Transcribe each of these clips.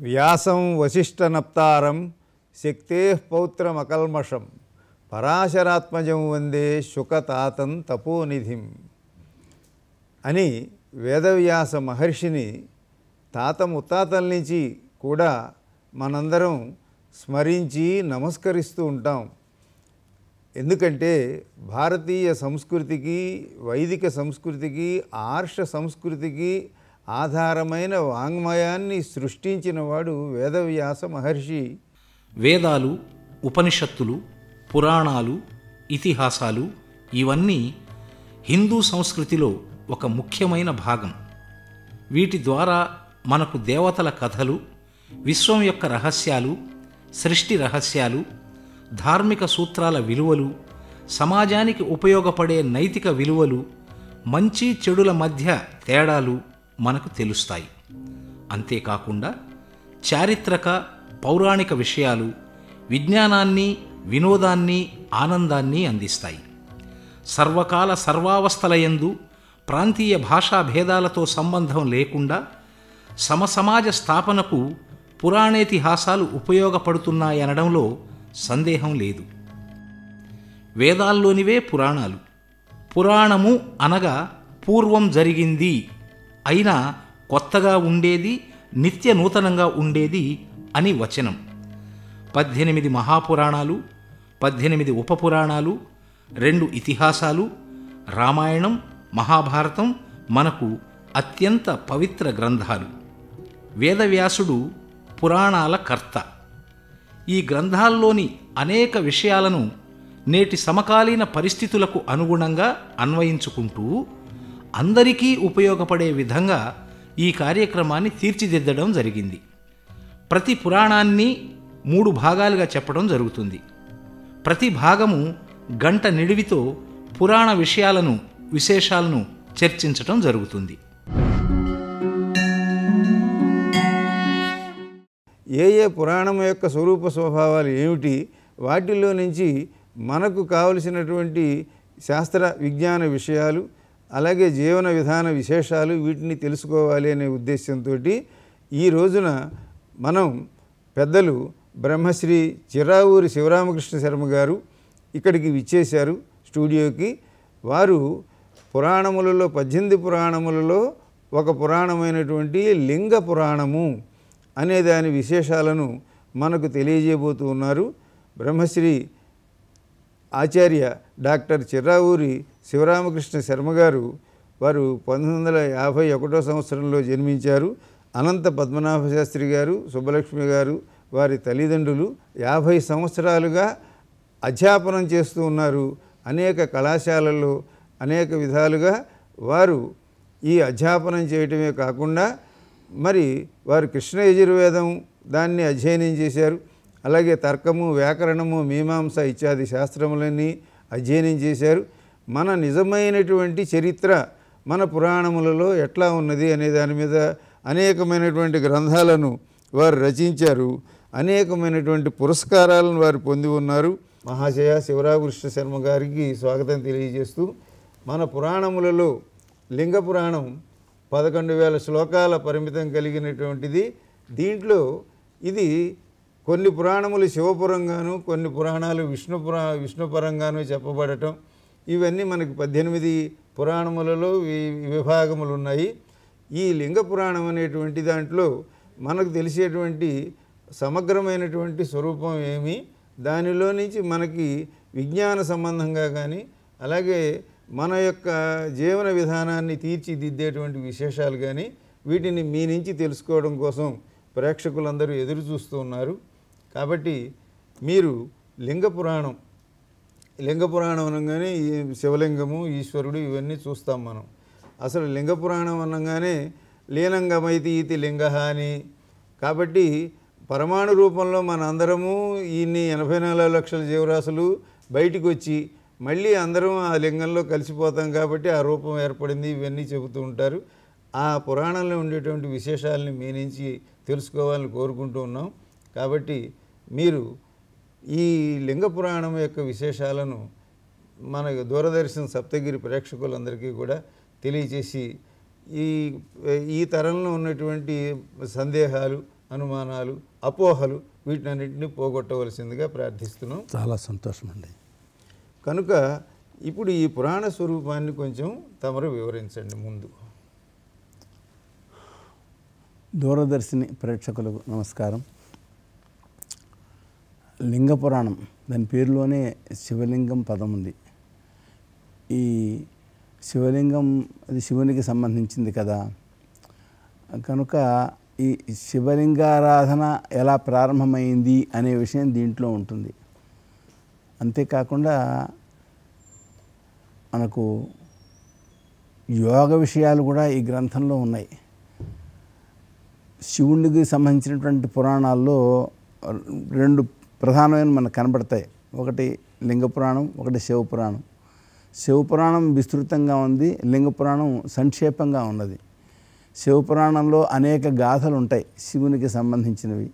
వ్యాసం వశిష్ఠనప్తారం శక్తే పౌత్రమకల్మషం పరాశరాత్మజం వందే శుకతాతం తపోనిధిం అని వేదవ్యాస మహర్షిని తాత ముత్తాతల నుంచి కూడా మనందరం స్మరించి నమస్కరిస్తూ ఉంటాం. ఎందుకంటే భారతీయ సంస్కృతికి, వైదిక సంస్కృతికి, ఆర్ష సంస్కృతికి ఆధారమైన వాంగ్మయాన్ని సృష్టించిన వాడు వేదవ్యాస మహర్షి. వేదాలు, ఉపనిషత్తులు, పురాణాలు, ఇతిహాసాలు ఇవన్నీ హిందూ సంస్కృతిలో ఒక ముఖ్యమైన భాగం. వీటి ద్వారా మనకు దేవతల కథలు, విశ్వం యొక్క రహస్యాలు, సృష్టి రహస్యాలు, ధార్మిక సూత్రాల విలువలు, సమాజానికి ఉపయోగపడే నైతిక విలువలు, మంచి చెడుల మధ్య తేడాలు మనకు తెలుస్తాయి. అంతేకాకుండా చారిత్రక, పౌరాణిక విషయాలు విజ్ఞానాన్ని, వినోదాన్ని, ఆనందాన్ని అందిస్తాయి. సర్వకాల సర్వావస్థలయందు ప్రాంతీయ భాషా భేదాలతో సంబంధం లేకుండా సమసమాజ స్థాపనకు పురాణేతిహాసాలు ఉపయోగపడుతున్నాయనడంలో సందేహం లేదు. వేదాల్లోనివే పురాణాలు. పురాణము అనగా పూర్వం జరిగింది, అయినా కొత్తగా ఉండేది, నిత్య నూతనంగా ఉండేది అని వచనం. 18 మహాపురాణాలు, 18 ఉపపురాణాలు, 2 ఇతిహాసాలు, రామాయణం, మహాభారతం మనకు అత్యంత పవిత్ర గ్రంథాలు. వేదవ్యాసుడు పురాణాల కర్త. ఈ గ్రంథాల్లోని అనేక విషయాలను నేటి సమకాలీన పరిస్థితులకు అనుగుణంగా అన్వయించుకుంటూ అందరికీ ఉపయోగపడే విధంగా ఈ కార్యక్రమాన్ని తీర్చిదిద్దడం జరిగింది. ప్రతి పురాణాన్ని 3 భాగాలుగా చెప్పడం జరుగుతుంది. ప్రతి భాగము గంట నిడివితో పురాణ విషయాలను, విశేషాలను చర్చించటం జరుగుతుంది. ఏ పురాణం యొక్క స్వరూప స్వభావాలు ఏమిటి, వాటిల్లో నుంచి మనకు కావలసినటువంటి శాస్త్ర విజ్ఞాన విషయాలు, అలాగే జీవన విధాన విశేషాలు, వీటిని తెలుసుకోవాలి అనే ఉద్దేశంతో ఈ రోజున మనం పెద్దలు బ్రహ్మశ్రీ చిర్రావూరి శివరామకృష్ణ శర్మ గారు ఇక్కడికి విచ్చేశారు స్టూడియోకి. వారు పురాణములలో 18 పురాణములలో ఒక పురాణమైనటువంటి లింగ పురాణము అనే దాని విశేషాలను మనకు తెలియజేయబోతూ ఉన్నారు. బ్రహ్మశ్రీ ఆచార్య డాక్టర్ చిర్రావూరి శివరామకృష్ణ శర్మ గారు. వారు 1951 సంవత్సరంలో జన్మించారు. అనంత పద్మనాభ శాస్త్రి గారు, సుబ్బలక్ష్మి గారు వారి తల్లిదండ్రులు 50 సంవత్సరాలుగా అధ్యాపనం చేస్తూ ఉన్నారు. అనేక కళాశాలల్లో అనేక విధాలుగా వారు ఈ అధ్యాపనం చేయటమే కాకుండా మరి వారు కృష్ణ యజుర్వేదం దాన్ని అధ్యయనం చేశారు. అలాగే తర్కము, వ్యాకరణము, మీమాంస ఇత్యాది శాస్త్రములన్నీ అధ్యయనం చేశారు. మన నిజమైనటువంటి చరిత్ర మన పురాణములలో ఎట్లా ఉన్నది అనే దాని మీద అనేకమైనటువంటి గ్రంథాలను వారు రచించారు. అనేకమైనటువంటి పురస్కారాలను వారు పొంది ఉన్నారు. మహాశయ శివరామకృష్ణ శర్మ గారికి స్వాగతం తెలియజేస్తూ, మన పురాణములలో లింగ పురాణం 11,000 శ్లోకాల పరిమితం కలిగినటువంటిది. దీంట్లో ఇది కొన్ని పురాణములు శివపురంగాను, కొన్ని పురాణాలు విష్ణుపరంగాను చెప్పబడటం, ఇవన్నీ మనకి 18 పురాణములలో విభాగములు ఉన్నాయి. ఈ లింగ పురాణం అనేటువంటి దాంట్లో మనకు తెలిసేటువంటి సమగ్రమైనటువంటి స్వరూపం ఏమి, దానిలో నుంచి మనకి విజ్ఞాన సంబంధంగా కానీ, అలాగే మన యొక్క జీవన విధానాన్ని తీర్చిదిద్దేటువంటి విశేషాలు కానీ, వీటిని మీ నుంచి తెలుసుకోవడం కోసం ప్రేక్షకులందరూ ఎదురు చూస్తూ ఉన్నారు. కాబట్టి మీరు లింగ పురాణం అనగానే ఈ శివలింగము, ఈశ్వరుడు ఇవన్నీ చూస్తాం మనం. అసలు లింగ పురాణం అనగానే లీనంగమైతి ఇతి లింగ అని. కాబట్టి పరమాణు రూపంలో మన అందరము ఇన్ని 84 లక్షల జీవరాశులు బయటికి వచ్చి మళ్ళీ అందరం ఆ లింగంలో కలిసిపోతాం కాబట్టి ఆ రూపం ఏర్పడింది, ఇవన్నీ చెబుతూ ఉంటారు. ఆ పురాణంలో ఉండేటువంటి విశేషాలని మీ నుంచి తెలుసుకోవాలని కోరుకుంటూ ఉన్నాం. కాబట్టి మీరు ఈ లింగ పురాణం యొక్క విశేషాలను మన దూరదర్శన్ సప్తగిరి ప్రేక్షకులందరికీ కూడా తెలియచేసి ఈ తరంలో ఉన్నటువంటి సందేహాలు అనుమానాలు, అపోహలు వీటినన్నింటినీ పోగొట్టవలసిందిగా ప్రార్థిస్తున్నాం. చాలా సంతోషం అండి. కనుక ఇప్పుడు ఈ పురాణ స్వరూపాన్ని కొంచెం తమరు వివరించండి. ముందు దూరదర్శిని ప్రేక్షకులకు నమస్కారం. లింగ పురాణం, దాని పేరులోనే శివలింగం పదం ఉంది. ఈ శివలింగం అది శివునికి సంబంధించింది కదా, కనుక ఈ శివలింగారాధన ఎలా ప్రారంభమైంది అనే విషయం దీంట్లో ఉంటుంది. అంతేకాకుండా మనకు యోగ విషయాలు కూడా ఈ గ్రంథంలో ఉన్నాయి. శివునికి సంబంధించినటువంటి పురాణాల్లో రెండు ప్రధానమైన మనకు కనబడతాయి. ఒకటి లింగ పురాణం, ఒకటి శివపురాణం. శివపురాణం విస్తృతంగా ఉంది, లింగ పురాణం సంక్షేపంగా ఉన్నది. శివపురాణంలో అనేక గాథలు ఉంటాయి శివునికి సంబంధించినవి.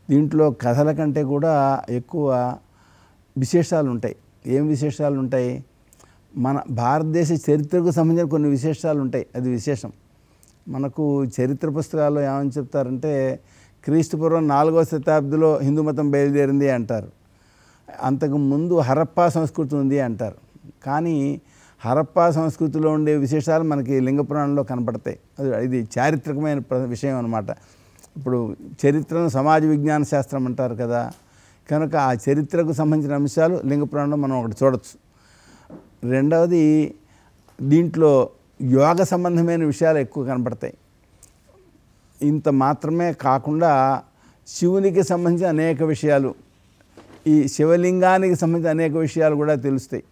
దీంట్లో కథల కంటే కూడా ఎక్కువ విశేషాలు ఉంటాయి. ఏం విశేషాలు ఉంటాయి? మన భారతదేశ చరిత్రకు సంబంధించిన కొన్ని విశేషాలు ఉంటాయి. అది విశేషం. మనకు చరిత్ర పుస్తకాల్లో ఏమని చెప్తారంటే క్రీస్తుపూర్వం 4వ శతాబ్దిలో హిందూ మతం బయలుదేరింది అంటారు. అంతకు ముందు హరప్పా సంస్కృతి ఉంది అంటారు. కానీ హరప్పా సంస్కృతిలో ఉండే విశేషాలు మనకి లింగ పురాణంలో కనపడతాయి. ఇది చారిత్రకమైన విషయం అన్నమాట. ఇప్పుడు చరిత్రను సమాజ విజ్ఞాన శాస్త్రం అంటారు కదా, కనుక ఆ చరిత్రకు సంబంధించిన అంశాలు లింగ పురాణంలో మనం ఒకటి చూడవచ్చు. రెండవది, దీంట్లో యోగ సంబంధమైన విషయాలు ఎక్కువ కనపడతాయి. ఇంత మాత్రమే కాకుండా శివునికి సంబంధించిన అనేక విషయాలు, ఈ శివలింగానికి సంబంధించిన అనేక విషయాలు కూడా తెలుస్తాయి.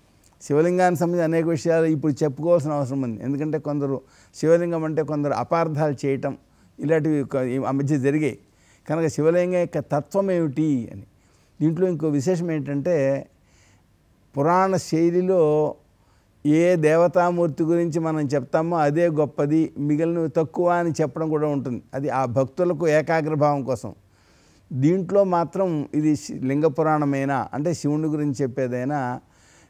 శివలింగానికి సంబంధించిన అనేక విషయాలు ఇప్పుడు చెప్పుకోవాల్సిన అవసరం ఉంది. ఎందుకంటే కొందరు శివలింగం అంటే కొందరు అపార్థాలు చేయటం ఇలాంటివి ఆ మధ్య జరిగాయి. కనుక శివలింగం యొక్క తత్వం ఏమిటి అని. దీంట్లో ఇంకో విశేషం ఏంటంటే, పురాణ శైలిలో ఏ దేవతామూర్తి గురించి మనం చెప్తామో అదే గొప్పది, మిగిలినవి తక్కువ అని చెప్పడం కూడా ఉంటుంది. అది ఆ భక్తులకు ఏకాగ్రభావం కోసం. దీంట్లో మాత్రం ఇది లింగ పురాణమైనా అంటే శివుని గురించి చెప్పేదైనా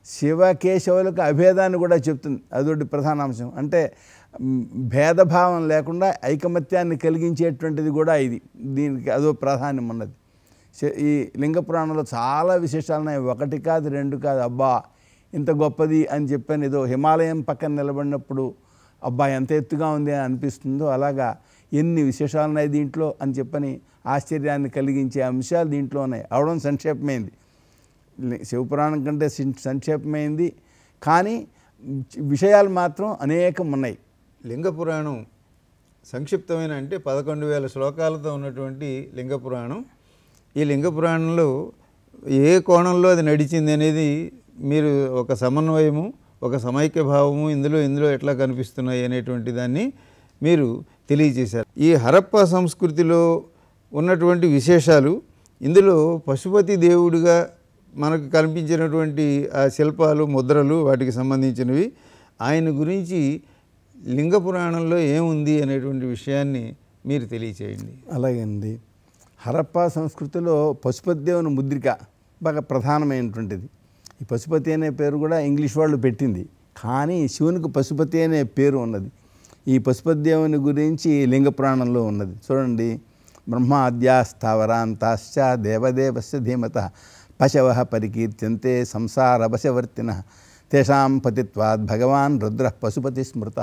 శివకేశవులకు అభేదాన్ని కూడా చెప్తుంది. అదొకటి ప్రధాన అంశం. అంటే భేదభావం లేకుండా ఐకమత్యాన్ని కలిగించేటువంటిది కూడా ఇది. దీనికి అదో ప్రాధాన్యం ఉన్నది. ఈ లింగ పురాణంలో చాలా విశేషాలు ఉన్నాయి. ఒకటి కాదు, రెండు కాదు. అబ్బా ఇంత గొప్పది అని చెప్పాను. ఏదో హిమాలయం పక్కన నిలబడినప్పుడు అబ్బా ఎంత ఎత్తుగా ఉంది అని అనిపిస్తుందో అలాగా ఎన్ని విశేషాలు ఉన్నాయి దీంట్లో అని చెప్పని ఆశ్చర్యాన్ని కలిగించే అంశాలు దీంట్లో ఉన్నాయి. అవడం సంక్షేపమైంది. శివపురాణం కంటే సంక్షేపమైంది, కానీ విషయాలు మాత్రం అనేకం ఉన్నాయి. లింగ పురాణం సంక్షిప్తమైన అంటే 11,000 శ్లోకాలతో ఉన్నటువంటి లింగ పురాణం. ఈ లింగ పురాణంలో ఏ కోణంలో అది నడిచింది అనేది మీరు ఒక సమన్వయము, ఒక సమైక్య భావము ఇందులో ఎట్లా కనిపిస్తున్నాయి అనేటువంటి దాన్ని మీరు తెలియజేశారు. ఈ హరప్పా సంస్కృతిలో ఉన్నటువంటి విశేషాలు, ఇందులో పశుపతి దేవుడిగా మనకు కనిపించినటువంటి ఆ శిల్పాలు, ముద్రలు, వాటికి సంబంధించినవి, ఆయన గురించి లింగ పురాణంలో ఏముంది అనేటువంటి విషయాన్ని మీరు తెలియచేయండి. అలాగే అండి. హరప్పా సంస్కృతిలో పశుపతి దేవుని ముద్రిక బాగా ప్రధానమైనటువంటిది. ఈ పశుపతి అనే పేరు కూడా ఇంగ్లీష్ వాళ్ళు పెట్టింది, కానీ శివునికి పశుపతి అనే పేరు ఉన్నది. ఈ పశుపతి దేవుని గురించి లింగ పురాణంలో ఉన్నది. చూడండి, బ్రహ్మాద్యా స్థావరాంతాశ్చ దేవదేవస్య ధీమత పశవ పరికీర్త్యంతే సంసారవశవర్తిన తేషాం పతిత్వాద్ భగవాన్ రుద్ర పశుపతి స్మృత.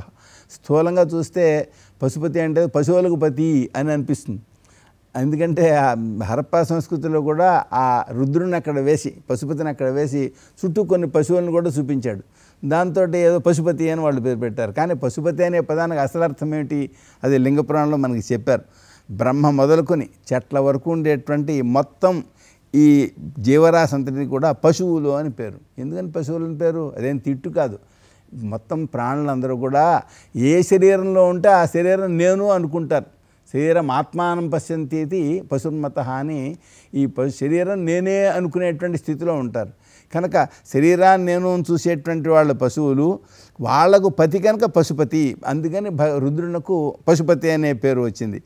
స్థూలంగా చూస్తే పశుపతి అంటే పశువులకు పతి అని అనిపిస్తుంది. ఎందుకంటే హరప్పా సంస్కృతిలో కూడా ఆ రుద్రుని అక్కడ వేసి, పశుపతిని అక్కడ వేసి చుట్టూ కొన్ని పశువులను కూడా చూపించాడు. దాంతో ఏదో పశుపతి అని వాళ్ళు పేరు పెట్టారు. కానీ పశుపతి అనే పదానికి అసలు అర్థం ఏమిటి, అది లింగ పురాణంలో మనకి చెప్పారు. బ్రహ్మ మొదలుకొని చెట్ల వరకు ఉండేటువంటి మొత్తం ఈ జీవరాశి అంతటికి కూడా పశువులు అని పేరు. ఎందుకని పశువులు అని పేరు? అదేం తిట్టు కాదు. మొత్తం ప్రాణులందరూ కూడా ఏ శరీరంలో ఉంటే ఆ శరీరం నేను అనుకుంటారు. శరీరం ఆత్మానం పశ్యంతి పశుర్మత అని ఈ శరీరం నేనే అనుకునేటువంటి స్థితిలో ఉంటారు. కనుక శరీరాన్ని నేను చూసేటువంటి వాళ్ళ పశువులు, వాళ్లకు పతి కనుక పశుపతి. అందుకని రుద్రునకు పశుపతి అనే పేరు వచ్చింది.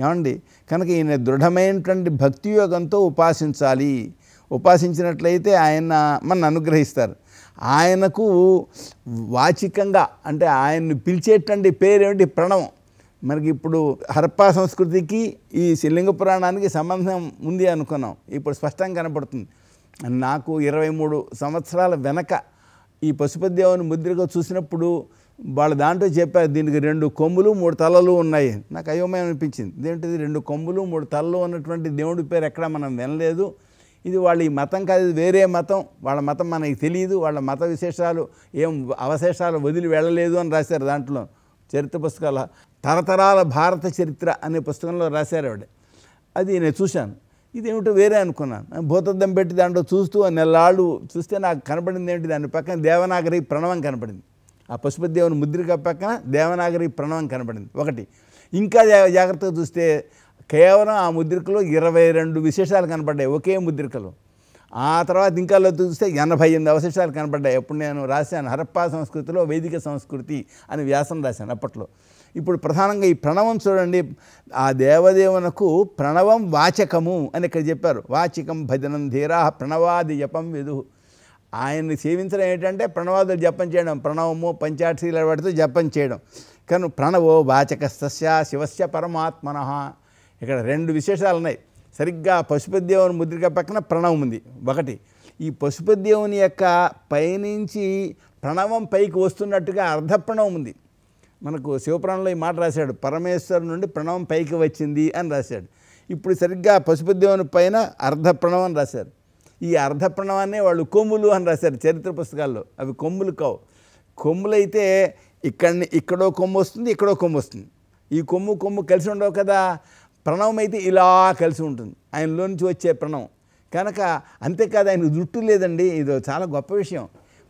ఏమండి, కనుక ఈయన దృఢమైనటువంటి భక్తి యోగంతో ఉపాసించాలి. ఉపాసించినట్లయితే ఆయన మన అనుగ్రహిస్తారు. ఆయనకు వాచికంగా అంటే ఆయన్ని పిలిచేటువంటి పేరేమిటి? ప్రణవం. మనకి ఇప్పుడు హరప్పా సంస్కృతికి ఈ లింగ పురాణానికి సంబంధం ఉంది అనుకున్నాం. ఇప్పుడు స్పష్టంగా కనపడుతుంది. నాకు 23 సంవత్సరాల వెనక ఈ పశుపతిదేవుని ముద్రగా చూసినప్పుడు వాళ్ళ దాంట్లో చెప్పారు, దీనికి 2 కొమ్ములు 3 తలలు ఉన్నాయి. నాకు అయోమయం అనిపించింది. ఇదేంటిది 2 కొమ్ములు 3 తలలు ఉన్నటువంటి దేవుడి పేరు ఎక్కడ మనం వినలేదు. ఇది వాళ్ళ ఈ మతం కాదు, ఇది వేరే మతం, వాళ్ళ మతం మనకి తెలియదు, వాళ్ళ మత విశేషాలు ఏం అవశేషాలు వదిలి వెళ్ళలేదు అని రాశారు. దాంట్లో చరిత్ర పుస్తకాల తరతరాల భారత చరిత్ర అనే పుస్తకంలో రాశారు ఆవిడ. అది నేను చూశాను. ఇదేమిటో వేరే అనుకున్నాను. భూతద్దం పెట్టి దాంట్లో చూస్తూ నెల్లాళ్ళు చూస్తే నాకు కనపడింది ఏంటి, దాని పక్కన దేవనాగరి ప్రణవం కనపడింది. ఆ పశుపతి దేవుని ముద్రిక పక్కన దేవనాగరి ప్రణవం కనపడింది ఒకటి. ఇంకా జాగ్రత్తగా చూస్తే కేవలం ఆ ముద్రికలో 22 విశేషాలు కనపడ్డాయి ఒకే ముద్రికలో. ఆ తర్వాత ఇంకా చూస్తే 88 అవశేషాలు కనపడ్డాయి. అప్పుడు నేను రాశాను హరప్పా సంస్కృతిలో వైదిక సంస్కృతి అని వ్యాసం రాశాను అప్పట్లో. ఇప్పుడు ప్రధానంగా ఈ ప్రణవం చూడండి, ఆ దేవదేవునకు ప్రణవం వాచకము అని ఇక్కడ చెప్పారు. వాచికం భజనం ధీరా ప్రణవాది జపం విదు. ఆయన్ని సేవించడం ఏంటంటే ప్రణవాదులు జపం చేయడం, ప్రణవము పంచాక్షరీల వాటితో జపం చేయడం. కానీ ప్రణవో వాచకస్య శివస్య పరమాత్మనః. ఇక్కడ 2 విశేషాలు ఉన్నాయి. సరిగ్గా పశుపతి దేవుని ముద్రిక పక్కన ప్రణవం ఉంది ఒకటి. ఈ పశుపతి దేవుని యొక్క పైనుంచి ప్రణవం పైకి వస్తున్నట్టుగా అర్ధప్రణవం ఉంది. మనకు శివపురాణంలో ఈ మాట రాశాడు, పరమేశ్వరు నుండి ప్రణవం పైకి వచ్చింది అని రాశాడు. ఇప్పుడు సరిగ్గా పశుపతి దేవుని పైన అర్ధప్రణవం అని రాశారు. ఈ అర్ధప్రణవాన్నే వాళ్ళు కొమ్ములు అని రాశారు చరిత్ర పుస్తకాల్లో. అవి కొమ్ములు కావు. కొమ్ములైతే ఇక్కడో కొమ్ము వస్తుంది, ఇక్కడో కొమ్ము వస్తుంది. ఈ కొమ్ము కలిసి ఉండవు కదా. ప్రణవం అయితే ఇలా కలిసి ఉంటుంది, ఆయనలో నుంచి వచ్చే ప్రణవం. కనుక అంతేకాదు, ఆయనకు జుట్టు లేదండి. ఇది చాలా గొప్ప విషయం.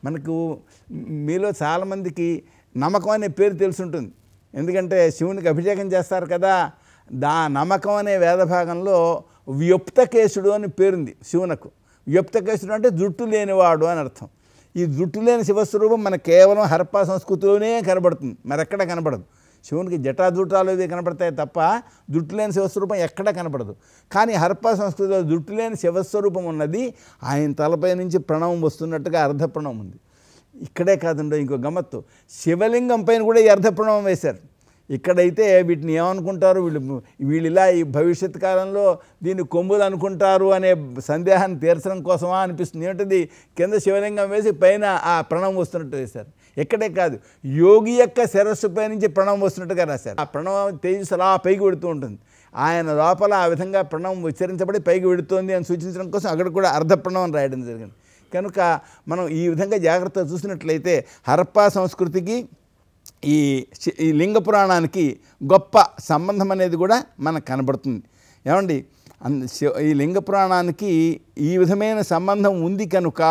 మనకు మీలో చాలామందికి నమ్మకం అనే పేరు తెలుసుంటుంది. ఎందుకంటే శివునికి అభిషేకం చేస్తారు కదా, నమ్మకం అనే వేదభాగంలో వ్యుప్తకేశుడు అని పేరుంది శివునకు. వ్యుప్తకేశుడు అంటే జుట్టు లేనివాడు అని అర్థం. ఈ జుట్టు లేని శివస్వరూపం మనకు కేవలం హరప్పా సంస్కృతిలోనే కనబడుతుంది, మరెక్కడ కనబడదు. శివునికి జటాజూటాలు ఇవి కనపడతాయి తప్ప జుట్టు లేని శివస్వరూపం ఎక్కడా కనపడదు. కానీ హరప్పా సంస్కృతిలో జుట్టు లేని శివస్వరూపం ఉన్నది. ఆయన తలపై నుంచి ప్రణవం వస్తున్నట్టుగా అర్ధప్రణవం ఉంది. ఇక్కడే కాదండో ఇంకో గమ్మత్తు, శివలింగం పైన కూడా ఈ అర్ధప్రణవం వేశారు. ఇక్కడైతే వీటిని ఏమనుకుంటారు వీళ్ళు ఇలా ఈ భవిష్యత్ కాలంలో దీన్ని కొమ్ములు అనుకుంటారు అనే సందేహాన్ని తీర్చడం కోసమా అనిపిస్తుంది. ఏంటది, కింద శివలింగం వేసి పైన ఆ ప్రణవం వస్తున్నట్టు వేశారు. ఎక్కడే కాదు, యోగి యొక్క శిరస్సు పై నుంచి ప్రణవం వస్తున్నట్టుగా రాశారు. ఆ ప్రణవం తేజస్సు అలా పైకి వెడుతూ ఉంటుంది. ఆయన లోపల ఆ విధంగా ప్రణవం ఉచ్చరించబడి పైకి వెడుతోంది అని సూచించడం కోసం అక్కడ కూడా అర్ధప్రణవం రాయడం జరిగింది. కనుక మనం ఈ విధంగా జాగ్రత్తగా చూసినట్లయితే హరప్పా సంస్కృతికి ఈ లింగ పురాణానికి గొప్ప సంబంధం అనేది కూడా మనకు కనబడుతుంది. ఏమండి, ఈ లింగ పురాణానికి ఈ విధమైన సంబంధం ఉంది కనుక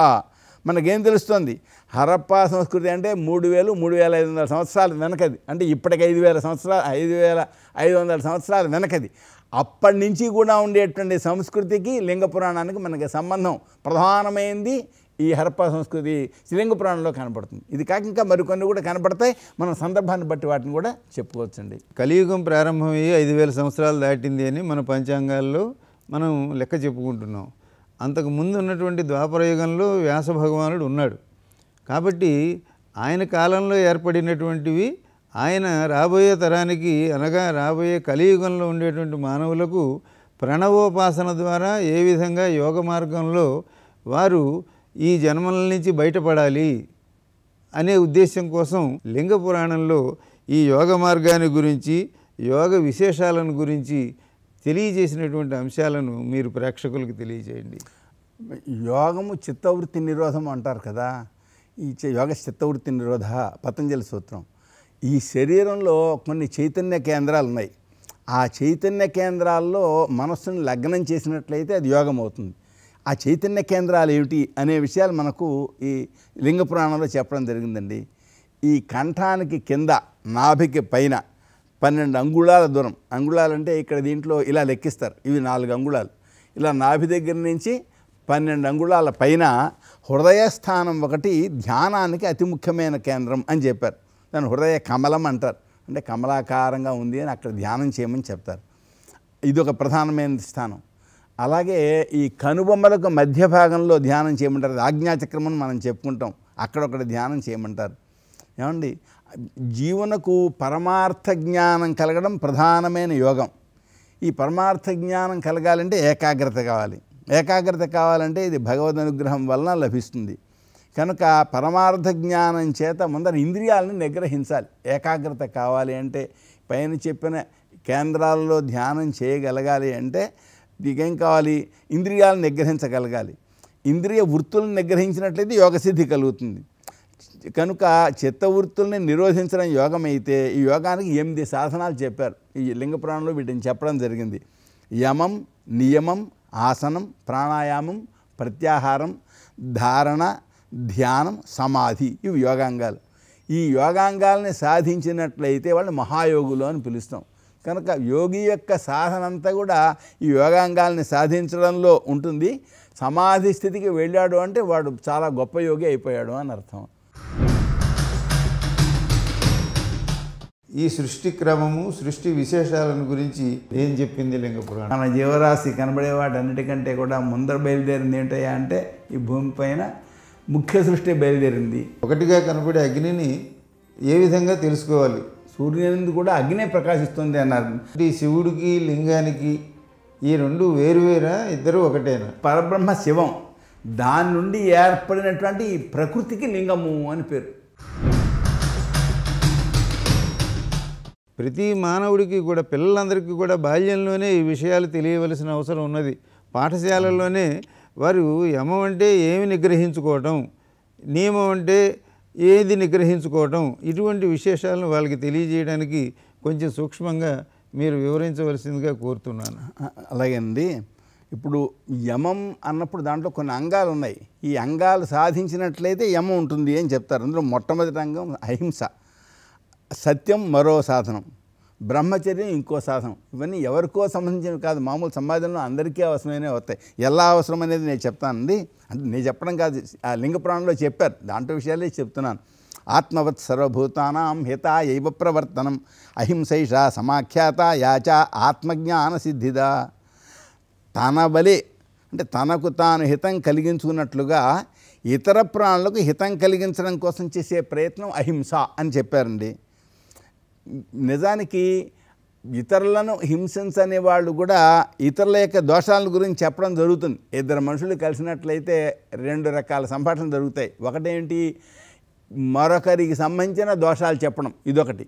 మనకేం తెలుస్తుంది, హరప్పా సంస్కృతి అంటే 3,500 సంవత్సరాల వెనకది. అంటే ఇప్పటికి 5,500 సంవత్సరాల వెనకది. అప్పటి నుంచి కూడా ఉండేటువంటి సంస్కృతికి లింగ పురాణానికి మనకి సంబంధం ప్రధానమైంది ఈ హరప్పా సంస్కృతి లింగ పురాణంలో కనపడుతుంది. ఇది కాక ఇంకా మరికొన్ని కూడా కనపడతాయి. మనం సందర్భాన్ని బట్టి వాటిని కూడా చెప్పుకోవచ్చండి. కలియుగం ప్రారంభమయ్యి 5,000 సంవత్సరాలు దాటింది అని మన పంచాంగాల్లో మనం లెక్క చెప్పుకుంటున్నాం. అంతకు ముందు ఉన్నటువంటి ద్వాపరయుగంలో వ్యాస భగవానుడు ఉన్నాడు. కాబట్టి ఆయన కాలంలో ఏర్పడినటువంటివి ఆయన రాబోయే తరానికి, అనగా రాబోయే కలియుగంలో ఉండేటువంటి మానవులకు ప్రణవోపాసన ద్వారా ఏ విధంగా యోగ మార్గంలో వారు ఈ జన్మల నుంచి బయటపడాలి అనే ఉద్దేశం కోసం లింగ పురాణంలో ఈ యోగ మార్గాన్ని గురించి, యోగ విశేషాలను గురించి తెలియజేసినటువంటి అంశాలను మీరు ప్రేక్షకులకు తెలియజేయండి. యోగము చిత్తవృత్తి నిరోధం అంటారు కదా. ఈ యోగ చిత్తవృత్తి నిరోధ పతంజలి సూత్రం. ఈ శరీరంలో కొన్ని చైతన్య కేంద్రాలు ఉన్నాయి. ఆ చైతన్య కేంద్రాల్లో మనస్సును లగ్నం చేసినట్లయితే అది యోగం అవుతుంది. ఆ చైతన్య కేంద్రాలు ఏమిటి అనే విషయాలు మనకు ఈ లింగ పురాణంలో చెప్పడం జరిగిందండి. ఈ కంఠానికి కింద నాభికి పైన 12 అంగుళాల దూరం, అంగుళాలంటే ఇక్కడ దీంట్లో ఇలా లెక్కిస్తారు, ఇవి 4 అంగుళాలు. ఇలా నాభి దగ్గర నుంచి 12 అంగుళాల పైన హృదయస్థానం ఒకటి ధ్యానానికి అతి ముఖ్యమైన కేంద్రం అని చెప్పారు. దాన్ని హృదయ కమలం అంటారు. అంటే కమలాకారంగా ఉంది అని అక్కడ ధ్యానం చేయమని చెప్తారు. ఇది ఒక ప్రధానమైన స్థానం. అలాగే ఈ కనుబొమ్మలకు మధ్య భాగంలో ధ్యానం చేయమంటారు. ఆజ్ఞాచక్రమని మనం చెప్పుకుంటాం, అక్కడొకటి ధ్యానం చేయమంటారు. ఏమండి, జీవనకు పరమార్థ జ్ఞానం కలగడం ప్రధానమైన యోగం. ఈ పరమార్థ జ్ఞానం కలగాలంటే ఏకాగ్రత కావాలి. ఏకాగ్రత కావాలంటే ఇది భగవద్ అనుగ్రహం వలన లభిస్తుంది. కనుక పరమార్థ జ్ఞానం చేత ముందర ఇంద్రియాలను నిగ్రహించాలి. ఏకాగ్రత కావాలి అంటే పైన చెప్పిన కేంద్రాలలో ధ్యానం చేయగలగాలి అంటే నీకేం కావాలి? ఇంద్రియాలను నిగ్రహించగలగాలి. ఇంద్రియ వృత్తులను నిగ్రహించినట్లయితే యోగసిద్ధి కలుగుతుంది. కనుక చిత్తవృత్తుల్ని నిరోధించడం యోగం అయితే ఈ యోగానికి 8 సాధనాలు చెప్పారు. ఈ లింగ పురాణంలో వీటిని చెప్పడం జరిగింది. యమం, నియమం, ఆసనం, ప్రాణాయామం, ప్రత్యాహారం, ధారణ, ధ్యానం, సమాధి, ఇవి యోగాంగాలు. ఈ యోగాంగాల్ని సాధించినట్లయితే వాళ్ళు మహాయోగులు అని పిలుస్తాం. కనుక యోగి యొక్క సాధన అంతా కూడా ఈ యోగాంగాల్ని సాధించడంలో ఉంటుంది. సమాధి స్థితికి వెళ్ళాడు అంటే వాడు చాలా గొప్ప యోగి అయిపోయాడు అని అర్థం. ఈ సృష్టి క్రమము, సృష్టి విశేషాలను గురించి ఏం చెప్పింది లింగ పురాణం? మన జీవరాశి కనబడే వాటన్నిటికంటే కూడా ముందర బయలుదేరింది ఏంటయ్యా అంటే ఈ భూమి పైన ముఖ్య సృష్టి బయలుదేరింది. ఒకటిగా కనబడే అగ్నిని ఏ విధంగా తెలుసుకోవాలి? సూర్యుని కూడా అగ్నే ప్రకాశిస్తుంది అన్నారు. ఈ శివుడికి లింగానికి ఈ రెండు వేరువేరా, ఇద్దరు ఒకటేనా? పరబ్రహ్మ శివం, దాని నుండి ఏర్పడినటువంటి ఈ ప్రకృతికి లింగము అని పేరు. ప్రతి మానవుడికి కూడా, పిల్లలందరికీ కూడా బాల్యంలోనే ఈ విషయాలు తెలియవలసిన అవసరం ఉన్నది. పాఠశాలల్లోనే వారు యమం అంటే ఏమి నిగ్రహించుకోవటం, నియమం అంటే ఏది నిగ్రహించుకోవటం, ఇటువంటి విశేషాలను వాళ్ళకి తెలియజేయడానికి కొంచెం సూక్ష్మంగా మీరు వివరించవలసిందిగా కోరుతున్నాను. అలాగేనండి. ఇప్పుడు యమం అన్నప్పుడు దాంట్లో కొన్ని అంగాలు ఉన్నాయి. ఈ అంగాలు సాధించినట్లయితే యమం ఉంటుంది అని చెప్తారు. అందులో మొట్టమొదటి అంగం అహింస, సత్యం మరో సాధనం, బ్రహ్మచర్యం ఇంకో సాధనం. ఇవన్నీ ఎవరికో సంబంధించినవి కాదు, మామూలు సమాజంలో అందరికీ అవసరమైనవి వస్తాయి. ఎలా అవసరం అనేది నేను చెప్తానండి. అంటే నేను చెప్పడం కాదు, ఆ లింగ పురాణంలో చెప్పారు, దాంట్లో విషయాలే చెప్తున్నాను. ఆత్మవత్ సర్వభూతానాం హితాయైవ ప్రవర్తనం అహింసైషా సమాఖ్యాత యాచ ఆత్మజ్ఞాన సిద్ధిదా. తన బలే అంటే తనకు తాను హితం కలిగించుకున్నట్లుగా ఇతర ప్రాణులకు హితం కలిగించడం కోసం చేసే ప్రయత్నం అహింస అని చెప్పారండి. నిజానికి ఇతరులను హింసించనే వాళ్ళు కూడా ఇతరుల యొక్క దోషాల గురించి చెప్పడం జరుగుతుంది. ఇద్దరు మనుషులు కలిసినట్లయితే 2 రకాల సంభాషణలు జరుగుతాయి. ఒకటేంటి, మరొకరికి సంబంధించిన దోషాలు చెప్పడం, ఇదొకటి.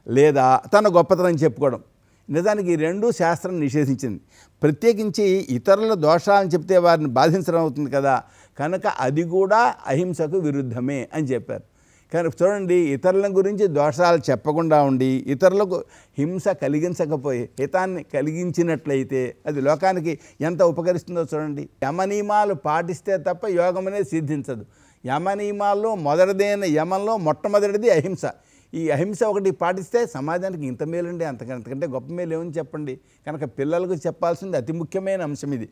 లేదా తన గొప్పతనం చెప్పుకోవడం. నిజానికి ఈ 2 శాస్త్రం నిషేధించింది. ప్రత్యేకించి ఇతరుల దోషాలను చెప్తే వారిని బాధించడం అవుతుంది కదా, కనుక అది కూడా అహింసకు విరుద్ధమే అని చెప్పారు. కనుక చూడండి, ఇతరుల గురించి దోషాలు చెప్పకుండా ఉండి ఇతరులకు హింస కలిగించకపోయి హితాన్ని కలిగించినట్లయితే అది లోకానికి ఎంత ఉపకరిస్తుందో చూడండి. యమనియమాలు పాటిస్తే తప్ప యోగం అనేది సిద్ధించదు. యమనియమాల్లో మొదటిదైన యమంలో మొట్టమొదటిది అహింస. ఈ అహింస ఒకటి పాటిస్తే సమాజానికి ఇంత మేలండి, అంతకంటే గొప్ప మేలు ఏమని చెప్పండి. కనుక పిల్లలకు చెప్పాల్సింది అతి ముఖ్యమైన అంశం ఇది.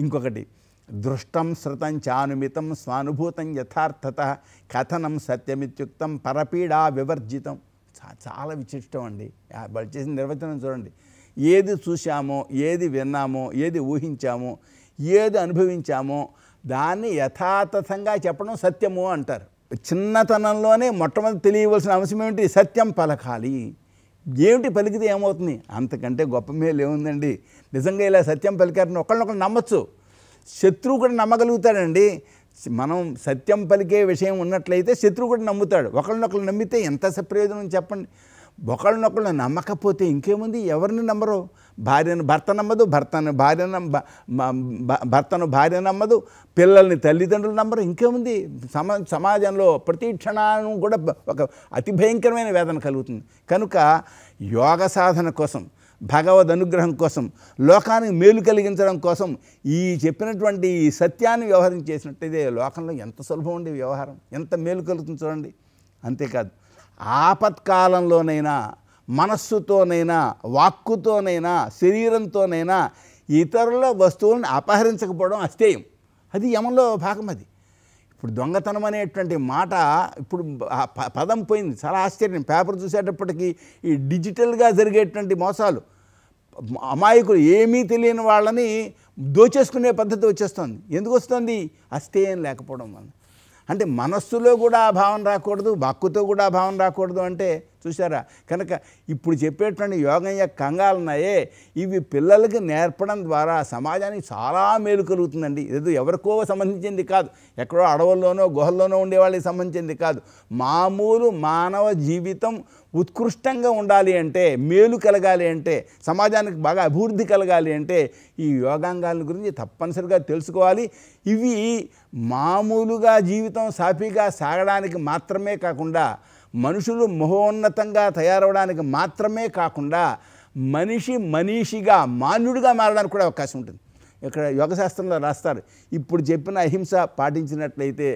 ఇంకొకటి, దృష్టం శ్రుతం చానుమితం స్వానుభూతం యథార్థత కథనం సత్యమిత్యుక్తం పరపీడా వివర్జితం. చాలా విశిష్టం అండి. వాళ్ళు చేసిన నిర్వచనం చూడండి. ఏది చూశామో, ఏది విన్నామో, ఏది ఊహించామో, ఏది అనుభవించామో దాన్ని యథాతథంగా చెప్పడం సత్యము అంటారు. చిన్నతనంలోనే మొట్టమొదటి తెలియవలసిన అంశం ఏమిటి? సత్యం పలకాలి. ఏమిటి పలికితే ఏమవుతుంది? అంతకంటే గొప్ప మేలు ఏముందండి. నిజంగా ఇలా సత్యం పలికారని ఒకళ్ళనొకళ్ళు నమ్మచ్చు. శత్రువు కూడా నమ్మగలుగుతాడండి. మనం సత్యం పలికే విషయం ఉన్నట్లయితే శత్రువు కూడా నమ్ముతాడు. ఒకళ్ళనొకళ్ళు నమ్మితే ఎంత ప్రయోజనం చెప్పండి. ఒకళ్ళనొకళ్ళు నమ్మకపోతే ఇంకేముంది, ఎవరిని నమ్మరు. భర్త నమ్మదు, భర్తను భార్య నమ్మదు, పిల్లల్ని తల్లిదండ్రులు నమ్మరు, ఇంకేముంది. సమాజంలో ప్రతి క్షణాన్ని కూడా ఒక అతి భయంకరమైన వేదన కలుగుతుంది. కనుక యోగ సాధన కోసం, భగవద్ అనుగ్రహం కోసం, లోకానికి మేలు కలిగించడం కోసం ఈ చెప్పినటువంటి ఈ సత్యాన్ని వ్యవహారం చేసినట్టయితే లోకంలో ఎంత సులభం ఉండే వ్యవహారం, ఎంత మేలు కలుగుతుంది చూడండి. అంతేకాదు, ఆపత్కాలంలోనైనా మనస్సుతోనైనా వాక్కుతోనైనా శరీరంతోనైనా ఇతరుల వస్తువులను అపహరించకపోవడం అస్థేయం. అది యమంలో భాగం. అది ఇప్పుడు దొంగతనం అనేటువంటి మాట ఇప్పుడు పదం పోయింది. చాలా ఆశ్చర్యం. పేపర్ చూసేటప్పటికీ ఈ డిజిటల్గా జరిగేటువంటి మోసాలు, అమాయకులు ఏమీ తెలియని వాళ్ళని దోచేసుకునే పద్ధతి వచ్చేస్తుంది. ఎందుకు వస్తుంది? అస్థేయం లేకపోవడం వల్ల. అంటే మనస్సులో కూడా ఆ భావం రాకూడదు, వాక్కుతో కూడా ఆ భావం రాకూడదు అంటే చూసారా. కనుక ఇప్పుడు చెప్పేటువంటి యోగం యొక్క అంగాలు ఉన్నాయే, ఇవి పిల్లలకి నేర్పడం ద్వారా సమాజానికి చాలా మేలు కలుగుతుందండి. ఏదో ఎవరికో సంబంధించింది కాదు, ఎక్కడో అడవుల్లోనో గుహల్లోనో ఉండే వాళ్ళకి సంబంధించింది కాదు. మామూలు మానవ జీవితం ఉత్కృష్టంగా ఉండాలి అంటే, మేలు కలగాలి అంటే, సమాజానికి బాగా అభివృద్ధి కలగాలి అంటే ఈ యోగాంగాల గురించి తప్పనిసరిగా తెలుసుకోవాలి. ఇవి మామూలుగా జీవితం సాఫీగా సాగడానికి మాత్రమే కాకుండా, మనుషులు మహోన్నతంగా తయారవడానికి మాత్రమే కాకుండా, మనీషిగా మాన్యుడిగా మారడానికి కూడా అవకాశం ఉంటుంది. ఇక్కడ యోగశాస్త్రంలో రాస్తారు, ఇప్పుడు చెప్పిన అహింస పాటించినట్లయితే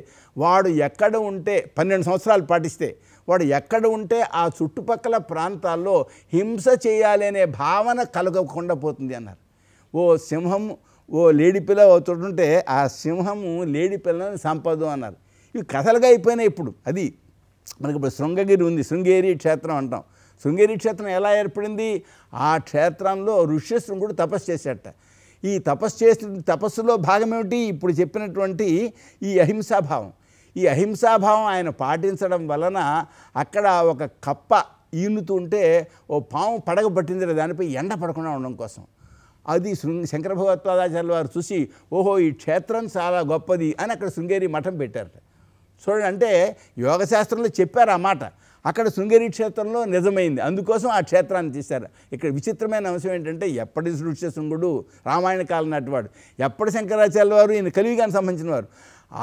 వాడు ఎక్కడ ఉంటే 12 సంవత్సరాలు పాటిస్తే వాడు ఎక్కడ ఉంటే ఆ చుట్టుపక్కల ప్రాంతాల్లో హింస చేయాలి అనే భావన కలగకుండా పోతుంది అన్నారు. ఓ సింహం ఓ లేడి పిల్ల అవుతుంటే ఆ సింహము లేడి పిల్లని సంపదు అన్నారు. ఇవి కథలుగా అయిపోయినాయి ఇప్పుడు. అది మనకి ఇప్పుడు శృంగగిరి ఉంది, శృంగేరి క్షేత్రం అంటాం. శృంగేరి క్షేత్రం ఎలా ఏర్పడింది? ఆ క్షేత్రంలో ఋష్యశృంగుడు తపస్సు చేసేట. ఈ తపస్సులో భాగం ఏమిటి? ఇప్పుడు చెప్పినటువంటి ఈ అహింసాభావం. ఈ అహింసాభావం ఆయన పాటించడం వలన అక్కడ ఒక కప్ప ఈనుతుంటే ఓ పాము పడగ పట్టింది, దానిపై ఎండ పడకుండా ఉండడం కోసం. అది శంకర భగవత్పాదాచార్యుల వారు చూసి, ఓహో ఈ క్షేత్రం చాలా గొప్పది అని అక్కడ శృంగేరి మఠం పెట్టారట. చూడండి, అంటే యోగశాస్త్రంలో చెప్పారు ఆ మాట, అక్కడ శృంగేరి క్షేత్రంలో నిజమైంది, అందుకోసం ఆ క్షేత్రాన్ని తీశారు. ఇక్కడ విచిత్రమైన అంశం ఏంటంటే, ఎప్పటి ఋష్యశృంగుడు రామాయణ కాలం నాటివాడు, ఎప్పటి శంకరాచార్యుల వారు ఈయన కలియుగానికి సంబంధించిన వారు,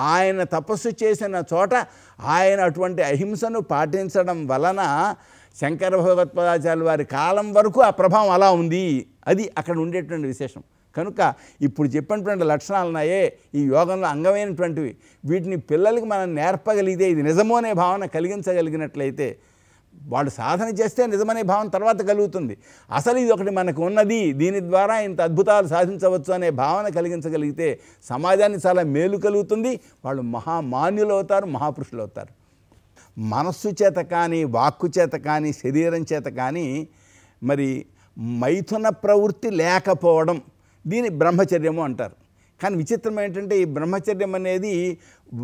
ఆయన తపస్సు చేసిన చోట ఆయన అటువంటి అహింసను పాటించడం వలన శంకర భగవత్పాదాచార్యుల వారి కాలం వరకు ఆ ప్రభావం అలా ఉంది. అది అక్కడ ఉండేటువంటి విశేషం. కనుక ఇప్పుడు చెప్పినటువంటి లక్షణాలు ఉన్నాయే ఈ యోగంలో అంగమైనటువంటివి, వీటిని పిల్లలకి మనం నేర్పగలిగితే, ఇది నిజమో అనే భావన కలిగించగలిగినట్లయితే, వాడు సాధన చేస్తే నిజమనే భావన తర్వాత కలుగుతుంది. అసలు ఇది ఒకటి మనకు ఉన్నది, దీని ద్వారా ఇంత అద్భుతాలు సాధించవచ్చు అనే భావన కలిగించగలిగితే సమాజానికి చాలా మేలు కలుగుతుంది. వాళ్ళు మహామాన్యులు అవుతారు, మహాపురుషులు అవుతారు. మనస్సు చేత కానీ, వాక్కు చేత కానీ, శరీరం చేత కానీ మరి మైథున ప్రవృత్తి లేకపోవడం, దీని బ్రహ్మచర్యము అంటారు. కానీ విచిత్రం ఏంటంటే, ఈ బ్రహ్మచర్యం అనేది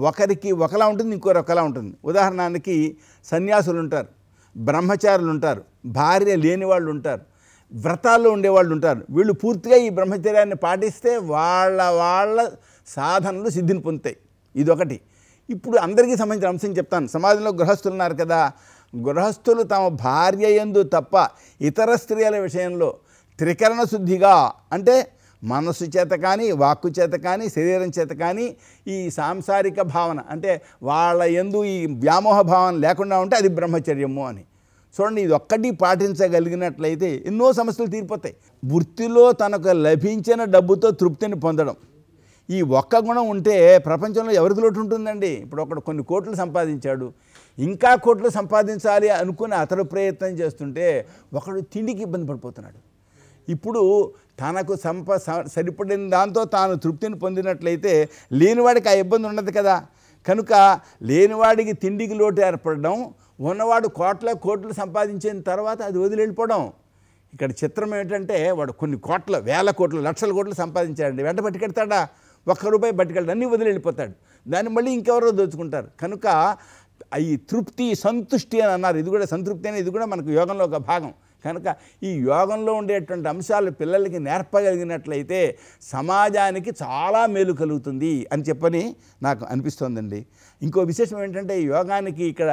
ఒకరికి ఒకలా ఉంటుంది, ఇంకొకరు ఒకలా ఉంటుంది. ఉదాహరణకి సన్యాసులు ఉంటారు, బ్రహ్మచారులు ఉంటారు, భార్య లేని వాళ్ళు ఉంటారు, వ్రతాల్లో ఉండేవాళ్ళు ఉంటారు. వీళ్ళు పూర్తిగా ఈ బ్రహ్మచర్యాన్ని పాటిస్తే వాళ్ళ సాధనలు సిద్ధిని పొందుతాయి. ఇదొకటి. ఇప్పుడు అందరికీ సంబంధించిన అంశం చెప్తాను. సమాజంలో గృహస్థులు ఉన్నారు కదా, గృహస్థులు తమ భార్య యందు తప్ప ఇతర స్త్రీల విషయంలో త్రికరణ శుద్ధిగా, అంటే మనస్సు చేత కానీ, వాక్కు చేత కానీ, శరీరం చేత కానీ ఈ సాంసారిక భావన, అంటే వాళ్ళ యందు ఈ వ్యామోహ భావన లేకుండా ఉంటే అది బ్రహ్మచర్యము అని. చూడండి, ఇది ఒక్కటి పాటించగలిగినట్లయితే ఎన్నో సమస్యలు తీరిపోతాయి. వృత్తిలో తనకు లభించిన డబ్బుతో తృప్తిని పొందడం, ఈ ఒక్క గుణం ఉంటే ప్రపంచంలో ఎవరికి లోటు ఉంటుందండి? ఇప్పుడు ఒకడు కొన్ని కోట్లు సంపాదించాడు, ఇంకా కోట్లు సంపాదించాలి అనుకుని అతడు ప్రయత్నం చేస్తుంటే ఒకడు తిండికి ఇబ్బంది పడిపోతున్నాడు. ఇప్పుడు తనకు సరిపడిన దాంతో తాను తృప్తిని పొందినట్లయితే లేనివాడికి ఆ ఇబ్బంది ఉండదు కదా. కనుక లేనివాడికి తిండికి లోటు ఏర్పడడం, ఉన్నవాడు కోట్లు సంపాదించిన తర్వాత అది వదిలి వెళ్ళిపోవడం. ఇక్కడ చిత్రం ఏంటంటే, వాడు కొన్ని కోట్ల, వేల కోట్లు, లక్షల కోట్లు సంపాదించాడండి, వెంట పట్టుకెడతాడా? ₹1 పట్టుకెళ్ళి అన్నీ వదిలి వెళ్ళిపోతాడు, దాన్ని మళ్ళీ ఇంకెవరో దోచుకుంటారు. కనుక ఈ తృప్తి, సంతుష్టి అని అన్నారు. ఇది కూడా సంతృప్తి అనేది, ఇది కూడా మనకు యోగంలో ఒక భాగం. కనుక ఈ యోగంలో ఉండేటువంటి అంశాలు పిల్లలకి నేర్పగలిగినట్లయితే సమాజానికి చాలా మేలు కలుగుతుంది అని చెప్పని నాకు అనిపిస్తోందండి. ఇంకో విశేషం ఏంటంటే, ఈ యోగానికి ఇక్కడ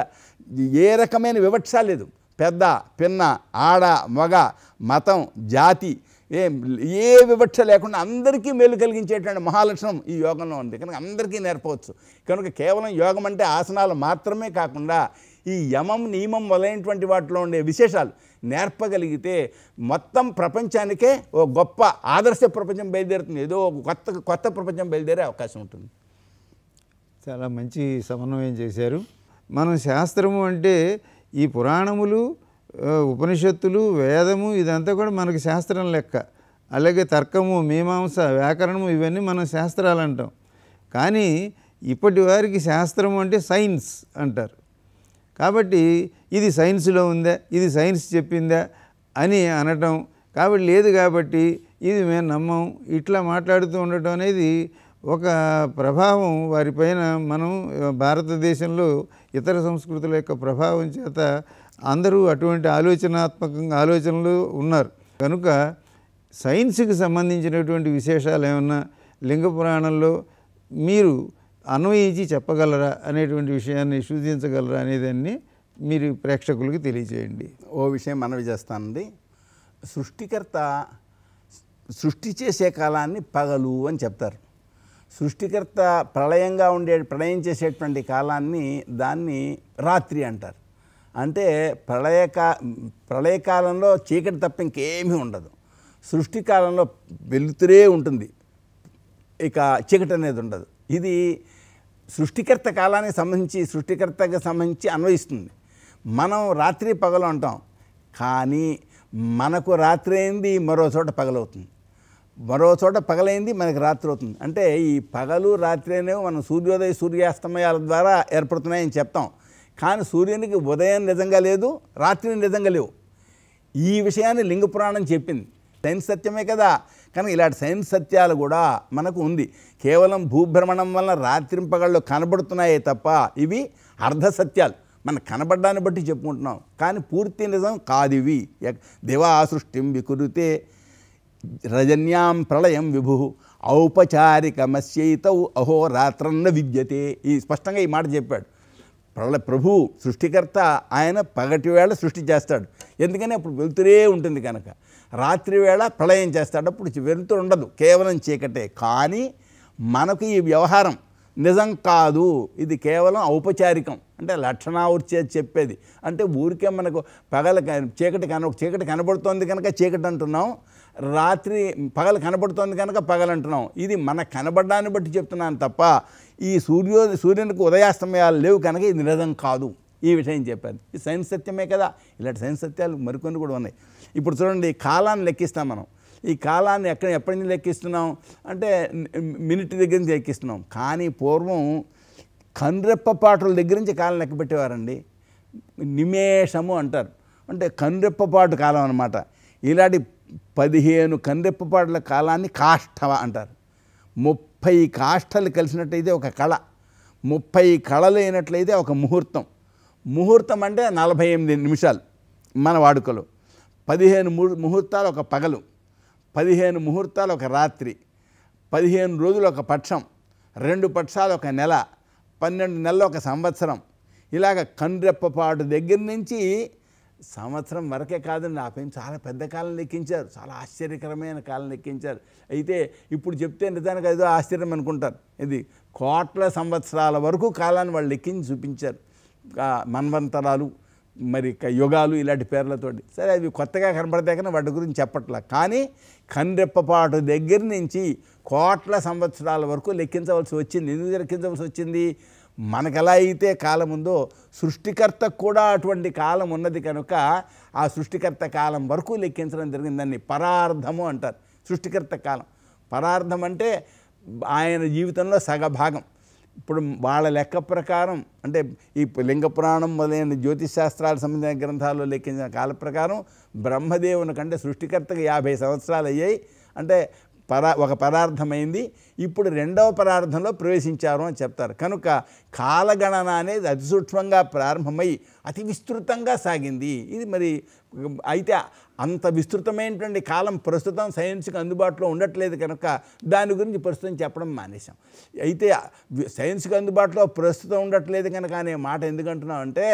ఏ రకమైన వివక్ష లేదు. పెద్ద, పిన్న, ఆడ, మగ, మతం, జాతి, ఏ వివక్ష లేకుండా అందరికీ మేలు కలిగించేటువంటి మహాలక్షణం ఈ యోగంలో ఉంది. కనుక అందరికీ నేర్పవచ్చు. కనుక కేవలం యోగం అంటే ఆసనాలు మాత్రమే కాకుండా ఈ యమం, నియమం మొదలైనటువంటి వాటిలో ఉండే విశేషాలు నేర్పగలిగితే మొత్తం ప్రపంచానికే ఓ గొప్ప ఆదర్శ ప్రపంచం బయలుదేరుతుంది. ఏదో కొత్త ప్రపంచం బయలుదేరే అవకాశం ఉంటుంది. చాలా మంచి సమన్వయం చేశారు. మనం శాస్త్రము అంటే ఈ పురాణములు, ఉపనిషత్తులు, వేదము, ఇదంతా కూడా మనకి శాస్త్రం లెక్క. అలాగే తర్కము, మీమాంస, వ్యాకరణము, ఇవన్నీ మనం శాస్త్రాలు అంటాం. కానీ ఇప్పటి వారికి శాస్త్రం అంటే సైన్స్ అంటారు. కాబట్టి ఇది సైన్స్లో ఉందా, ఇది సైన్స్ చెప్పిందా అని అనటం, కాబట్టి లేదు కాబట్టి ఇది మేము నమ్మం, ఇట్లా మాట్లాడుతూ ఉండటం అనేది ఒక ప్రభావం వారిపైన మనం భారతదేశంలో ఇతర సంస్కృతుల యొక్క ప్రభావం చేత అందరూ అటువంటి ఆలోచనలు ఉన్నారు కనుక సైన్స్కి సంబంధించినటువంటి విశేషాలు ఏమన్నా లింగ పురాణంలో మీరు అన్వయించి చెప్పగలరా అనేటువంటి విషయాన్ని సూచించగలరా అనేదాన్ని మీరు ప్రేక్షకులకి తెలియజేయండి. ఓ విషయం మనవి చేస్తానండి. సృష్టికర్త సృష్టి చేసే కాలాన్ని పగలు అని చెప్తారు. సృష్టికర్త ప్రళయం చేసేటువంటి కాలాన్ని దాన్ని రాత్రి అంటారు. అంటే ప్రళయకాలంలో చీకటి తప్ప ఇంకేమీ ఉండదు. సృష్టి కాలంలో వెలుతురే ఉంటుంది, ఇక చీకటి అనేది ఉండదు. ఇది సృష్టికర్త కాలానికి సంబంధించి అన్వయిస్తుంది. మనం రాత్రి పగలు అంటాం, కానీ మనకు రాత్రి అయింది మరో చోట పగలవుతుంది, మరో చోట పగలైంది మనకు రాత్రి అవుతుంది. అంటే ఈ పగలు రాత్రి అనేవి మనం సూర్యోదయ సూర్యాస్తమయాల ద్వారా ఏర్పడుతున్నాయని చెప్తాం, కానీ సూర్యునికి ఉదయం నిజంగా లేదు, రాత్రి నిజంగా లేవు. ఈ విషయాన్ని లింగ పురాణం చెప్పింది. సైన్స్ సత్యమే కదా, కానీ ఇలాంటి సైన్స్ సత్యాలు కూడా మనకు ఉంది. కేవలం భూభ్రమణం వలన రాత్రింపగళ్ళు కనబడుతున్నాయే తప్ప ఇవి అర్ధ సత్యాలు, మన కనబడ్డాన్ని బట్టి చెప్పుకుంటున్నాం, కానీ పూర్తి నిజం కాదు ఇవి. దివా సృష్టిం వికురుతే రజన్యాం ప్రళయం విభు ఔపచారికమస్యైతౌ అహోరాత్రన్న విద్యతే. ఈ స్పష్టంగా ఈ మాట చెప్పాడు. ప్రభు సృష్టికర్త ఆయన పగటి వేళ సృష్టి చేస్తాడు, ఎందుకని అప్పుడు వెలుతురే ఉంటుంది కనుక. రాత్రి వేళ ప్రళయం చేస్తాడు, అప్పుడు వెలుతురు ఉండదు, కేవలం చీకటే. కానీ మనకు ఈ వ్యవహారం నిజం కాదు, ఇది కేవలం ఔపచారికం. అంటే లక్షణావృత్తి చెప్పేది. అంటే ఊరికే మనకు చీకటి కనబడుతోంది కనుక చీకటి అంటున్నాం, పగలు కనబడుతోంది కనుక పగలు అంటున్నాం. ఇది మన కనబడ్డాన్ని బట్టి చెప్తున్నాను తప్ప ఈ సూర్యునికి ఉదయాస్తమయాలు లేవు కనుక ఇది నిజం కాదు. ఈ విషయం చెప్పాను. ఇది సైన్స్ సత్యమే కదా. ఇలాంటి సైన్స్ సత్యాలు మరికొన్ని కూడా ఉన్నాయి. ఇప్పుడు చూడండి, కాలాన్ని లెక్కిస్తాం మనం. ఈ కాలాన్ని ఎప్పటి నుంచి లెక్కిస్తున్నాం అంటే మినిట్ దగ్గర నుంచి లెక్కిస్తున్నాం. కానీ పూర్వం కనురెప్పపాటుల దగ్గర నుంచి కాలం లెక్క పెట్టేవారండి. నిమేషము అంటారు, అంటే కనురెప్పపాటు కాలం అన్నమాట. ఇలాంటి 15 కనురెప్పపాటుల కాలాన్ని కాష్ఠవ అంటారు. 30 కాష్ఠలు కలిసినట్లయితే ఒక కళ, 30 కళలు అయినట్లయితే ఒక ముహూర్తం. ముహూర్తం అంటే 48 నిమిషాలు మన వాడుకలో. 15 ముహూర్తాలు ఒక పగలు, 15 ముహూర్తాలు ఒక రాత్రి, 15 రోజులు ఒక పక్షం, 2 పక్షాలు ఒక నెల, 12 నెలలు ఒక సంవత్సరం. ఇలాగ కనురెప్పపాటు దగ్గర నుంచి సంవత్సరం వరకే కాదండి, ఆ పైన చాలా పెద్ద కాలం లెక్కించారు, చాలా ఆశ్చర్యకరమైన కాలం లెక్కించారు. అయితే ఇప్పుడు చెప్తే నిజానికి ఏదో ఆశ్చర్యం అనుకుంటారు. ఇది కోట్ల సంవత్సరాల వరకు కాలాన్ని వాళ్ళు లెక్కించి చూపించారు. మన్వంతరాలు, మరి యుగాలు ఇలాంటి పేర్లతోటి. సరే, అవి కొత్తగా కనబడతాయి కానీ వాటి గురించి చెప్పట్లా. కానీ కనురెప్పపాటు దగ్గర నుంచి కోట్ల సంవత్సరాల వరకు లెక్కించవలసి వచ్చింది. ఎందుకు లెక్కించవలసి వచ్చింది? మనకు ఎలా అయితే కాలం ఉందో సృష్టికర్తకు కూడా అటువంటి కాలం ఉన్నది కనుక ఆ సృష్టికర్త కాలం వరకు లెక్కించడం జరిగింది. దాన్ని పరార్ధము అంటారు. సృష్టికర్త కాలం పరార్ధం అంటే ఆయన జీవితంలో సగభాగం. ఇప్పుడు వాళ్ళ లెక్క ప్రకారం, అంటే ఈ లింగ పురాణం మొదలైన జ్యోతిష్ శాస్త్రాలకు సంబంధించిన గ్రంథాల్లో లెక్కించిన కాల ప్రకారం బ్రహ్మదేవుని కంటే సృష్టికర్తకు 50 సంవత్సరాలు అయ్యాయి. అంటే ఒక పరార్థమైంది. ఇప్పుడు రెండవ పరార్థంలో ప్రవేశించారు అని చెప్తారు. కనుక కాలగణన అనేది అతి సూక్ష్మంగా ప్రారంభమై అతి విస్తృతంగా సాగింది. ఇది మరి అయితే అంత విస్తృతమైనటువంటి కాలం ప్రస్తుతం సైన్స్కి అందుబాటులో ఉండట్లేదు కనుక దాని గురించి ప్రస్తుతం చెప్పడం మానేశాం. అయితే సైన్స్కి అందుబాటులో ప్రస్తుతం ఉండట్లేదు కనుక అనే మాట ఎందుకంటున్నాం అంటే,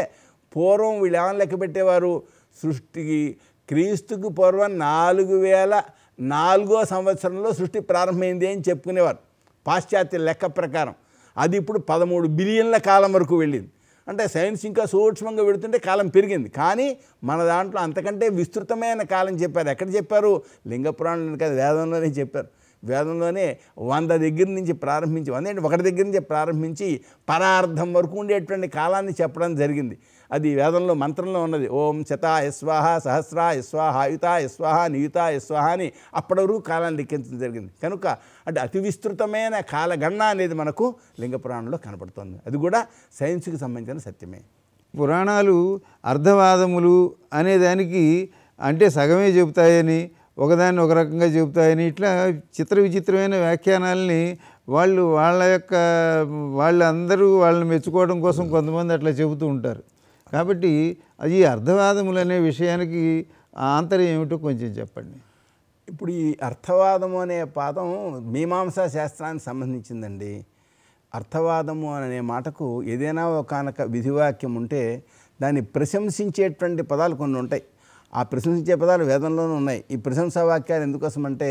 పూర్వం వీళ్ళు ఏమైనా లెక్క పెట్టేవారు, సృష్టికి క్రీస్తుకు పూర్వం 4004వ సంవత్సరంలో సృష్టి ప్రారంభమైంది అని చెప్పుకునేవారు పాశ్చాత్య లెక్క ప్రకారం. అది ఇప్పుడు 13 బిలియన్ల కాలం వరకు వెళ్ళింది. అంటే సైన్స్ ఇంకా సూక్ష్మంగా వెళుతుంటే కాలం పెరిగింది. కానీ మన దాంట్లో అంతకంటే విస్తృతమైన కాలం చెప్పారు. ఎక్కడ చెప్పారు? లింగ పురాణంలో కాదు, వేదంలోనే చెప్పారు. వేదంలోనే 100 దగ్గర నుంచి ప్రారంభించి, 1 దగ్గర నుంచి ప్రారంభించి పరార్థం వరకు ఉండేటువంటి కాలాన్ని చెప్పడం జరిగింది. అది వేదంలో మంత్రంలో ఉన్నది. ఓం శతాయ స్వాహ, సహస్రాయ స్వాహ, ఆయుతాయ స్వాహ, నియుతాయ స్వాహ అని అప్పటి వరకు కాలాన్ని లెక్కించడం జరిగింది. కనుక అంటే అతి విస్తృతమైన కాలగణన అనేది మనకు లింగ పురాణంలో కనపడుతుంది. అది కూడా సైన్స్కి సంబంధించిన సత్యమే. పురాణాలు అర్ధవాదములు అనేదానికి అంటే సగమే చెబుతాయని, ఒకదాన్ని ఒక రకంగా చెబుతాయని, ఇట్లా చిత్ర విచిత్రమైన వ్యాఖ్యానాలని వాళ్ళందరూ వాళ్ళని మెచ్చుకోవడం కోసం కొంతమంది అట్లా చెబుతూ ఉంటారు. కాబట్టి అది అర్థవాదములు అనే విషయానికి ఆంతర్యం ఏమిటో కొంచెం చెప్పండి. ఇప్పుడు ఈ అర్థవాదము అనే పదం మీమాంసా శాస్త్రానికి సంబంధించిందండి. అర్థవాదము అనే మాటకు ఏదైనా ఒకానొక విధివాక్యం ఉంటే దాన్ని ప్రశంసించేటువంటి పదాలు కొన్ని ఉంటాయి. ఆ ప్రశంసించే పదాలు వేదంలోనూ ఉన్నాయి. ఈ ప్రశంసా వాక్యాలు ఎందుకోసం అంటే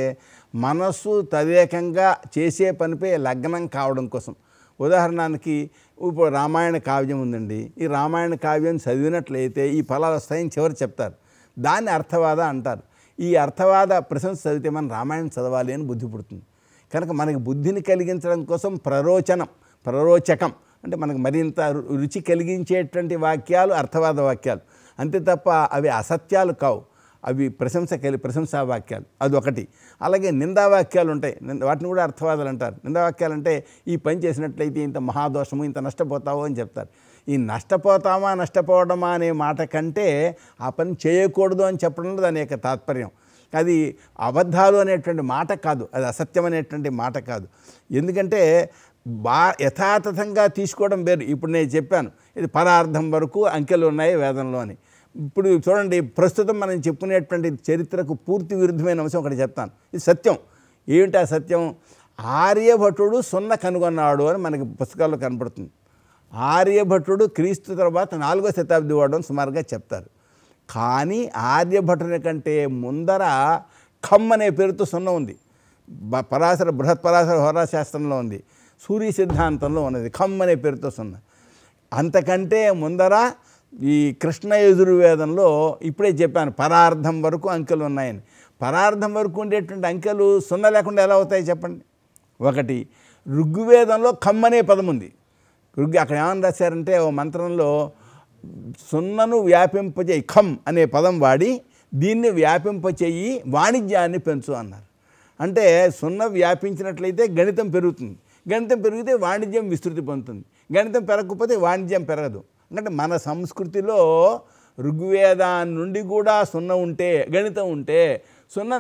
మనస్సు తదేకంగా చేసే పనిపై లగ్నం కావడం కోసం. ఉదాహరణకి ఇప్పుడు రామాయణ కావ్యం ఉందండి. ఈ రామాయణ కావ్యం చదివినట్లయితే ఈ ఫలాలు వస్తాయని చివరి చెప్తారు. దాన్ని అర్థవాద అంటారు. ఈ అర్థవాద ప్రశంస చదివితే మనం రామాయణం చదవాలి అని బుద్ధి పుడుతుంది. కనుక మనకి బుద్ధిని కలిగించడం కోసం ప్రరోచకం అంటే మనకు మరింత రుచి కలిగించేటువంటి వాక్యాలు అర్థవాద వాక్యాలు. అంతే తప్ప అవి అసత్యాలు కావు. అవి ప్రశంసా వాక్యాలు, అదొకటి. అలాగే నిందావాక్యాలు ఉంటాయి, వాటిని కూడా అర్థవాదాలు అంటారు. నిందావాక్యాలు అంటే ఈ పని చేసినట్లయితే ఇంత మహాదోషము, ఇంత నష్టపోతావు అని చెప్తారు. ఈ నష్టపోవడమా అనే మాట కంటే ఆ పని చేయకూడదు అని చెప్పడంలో దాని యొక్క తాత్పర్యం. అది అబద్ధాలు అనేటువంటి మాట కాదు, అది అసత్యం అనేటువంటి మాట కాదు. ఎందుకంటే యథాతథంగా తీసుకోవడం వేరు. ఇప్పుడు నేను చెప్పాను ఇది పరార్థం వరకు అంకెలు ఉన్నాయి వేదంలో అని. ఇప్పుడు చూడండి, ప్రస్తుతం మనం చెప్పుకునేటువంటి చరిత్రకు పూర్తి విరుద్ధమైన అంశం ఒకటి చెప్తాను. ఇది సత్యం. ఏమిటి ఆ సత్యం? ఆర్యభటుడు సున్న కనుగొన్నాడు అని మనకి పుస్తకాల్లో కనపడుతుంది. ఆర్యభటుడు క్రీస్తు తర్వాత 4వ శతాబ్ది వాడు అని సుమారుగా చెప్తారు. కానీ ఆర్యభటుని కంటే ముందర ఖమ్ అనే పేరుతో సున్న ఉంది. బృహత్ పరాశర హోరాశాస్త్రంలో ఉంది, సూర్య సిద్ధాంతంలో ఉన్నది ఖమ్ అనే పేరుతో సున్న. అంతకంటే ముందర ఈ కృష్ణ యజుర్వేదంలో ఇప్పుడే చెప్పాను పరార్థం వరకు అంకెలు ఉన్నాయని. పరార్థం వరకు ఉండేటువంటి అంకెలు సున్న లేకుండా ఎలా అవుతాయి చెప్పండి? ఒకటి, ఋగ్వేదంలో ఖమ్ అనే పదం ఉంది. అక్కడ ఏమని రాశారంటే ఓ మంత్రంలో సున్నను వ్యాపింపచేయి, ఖమ్ అనే పదం వాడి దీన్ని వ్యాపింపచేయి, వాణిజ్యాన్ని పెంచు అన్నారు. అంటే సున్న వ్యాపించినట్లయితే గణితం పెరుగుతుంది, గణితం పెరిగితే వాణిజ్యం విస్తృతి పొందుతుంది, గణితం పెరగకపోతే వాణిజ్యం పెరగదు. అంటే మన సంస్కృతిలో ఋగ్వేదాన్ని నుండి కూడా సున్న ఉంటే, గణితం ఉంటే, సున్న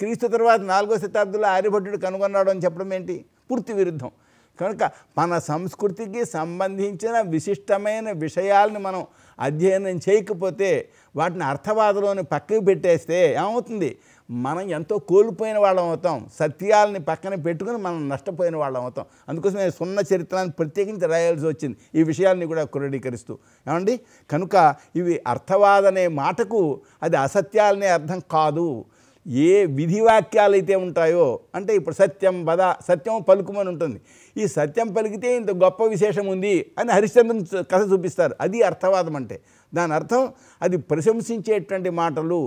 క్రీస్తు తర్వాత 4వ శతాబ్దంలో ఆర్యభట్టుడు కనుగొన్నాడు అని చెప్పడం ఏంటి? పూర్తి విరుద్ధం. కనుక మన సంస్కృతికి సంబంధించిన విశిష్టమైన విషయాలను మనం అధ్యయనం చేయకపోతే, వాటిని అర్థవాదంలోని పక్కకు పెట్టేస్తే ఏమవుతుంది? మనం ఎంతో కోల్పోయిన వాళ్ళం అవుతాం. సత్యాలని పక్కన పెట్టుకుని మనం నష్టపోయిన వాళ్ళం అవుతాం. అందుకోసం సున్న చరిత్రను ప్రత్యేకించి రాయాల్సి వచ్చింది, ఈ విషయాల్ని కూడా క్రోడీకరిస్తూ. ఏమండి? కనుక ఇవి అర్థవాదనే మాటకు అది అసత్యాలనే అర్థం కాదు. ఏ విధివాక్యాలు అయితే ఉంటాయో, అంటే ఇప్పుడు సత్యం పలుకుమని ఉంటుంది. ఈ సత్యం పలికితే ఇంత గొప్ప విశేషం ఉంది అని హరిశ్చంద్రుని కథ చూపిస్తారు. అది అర్థవాదం అంటే. దాని అర్థం అది ప్రశంసించేటువంటి మాటలు,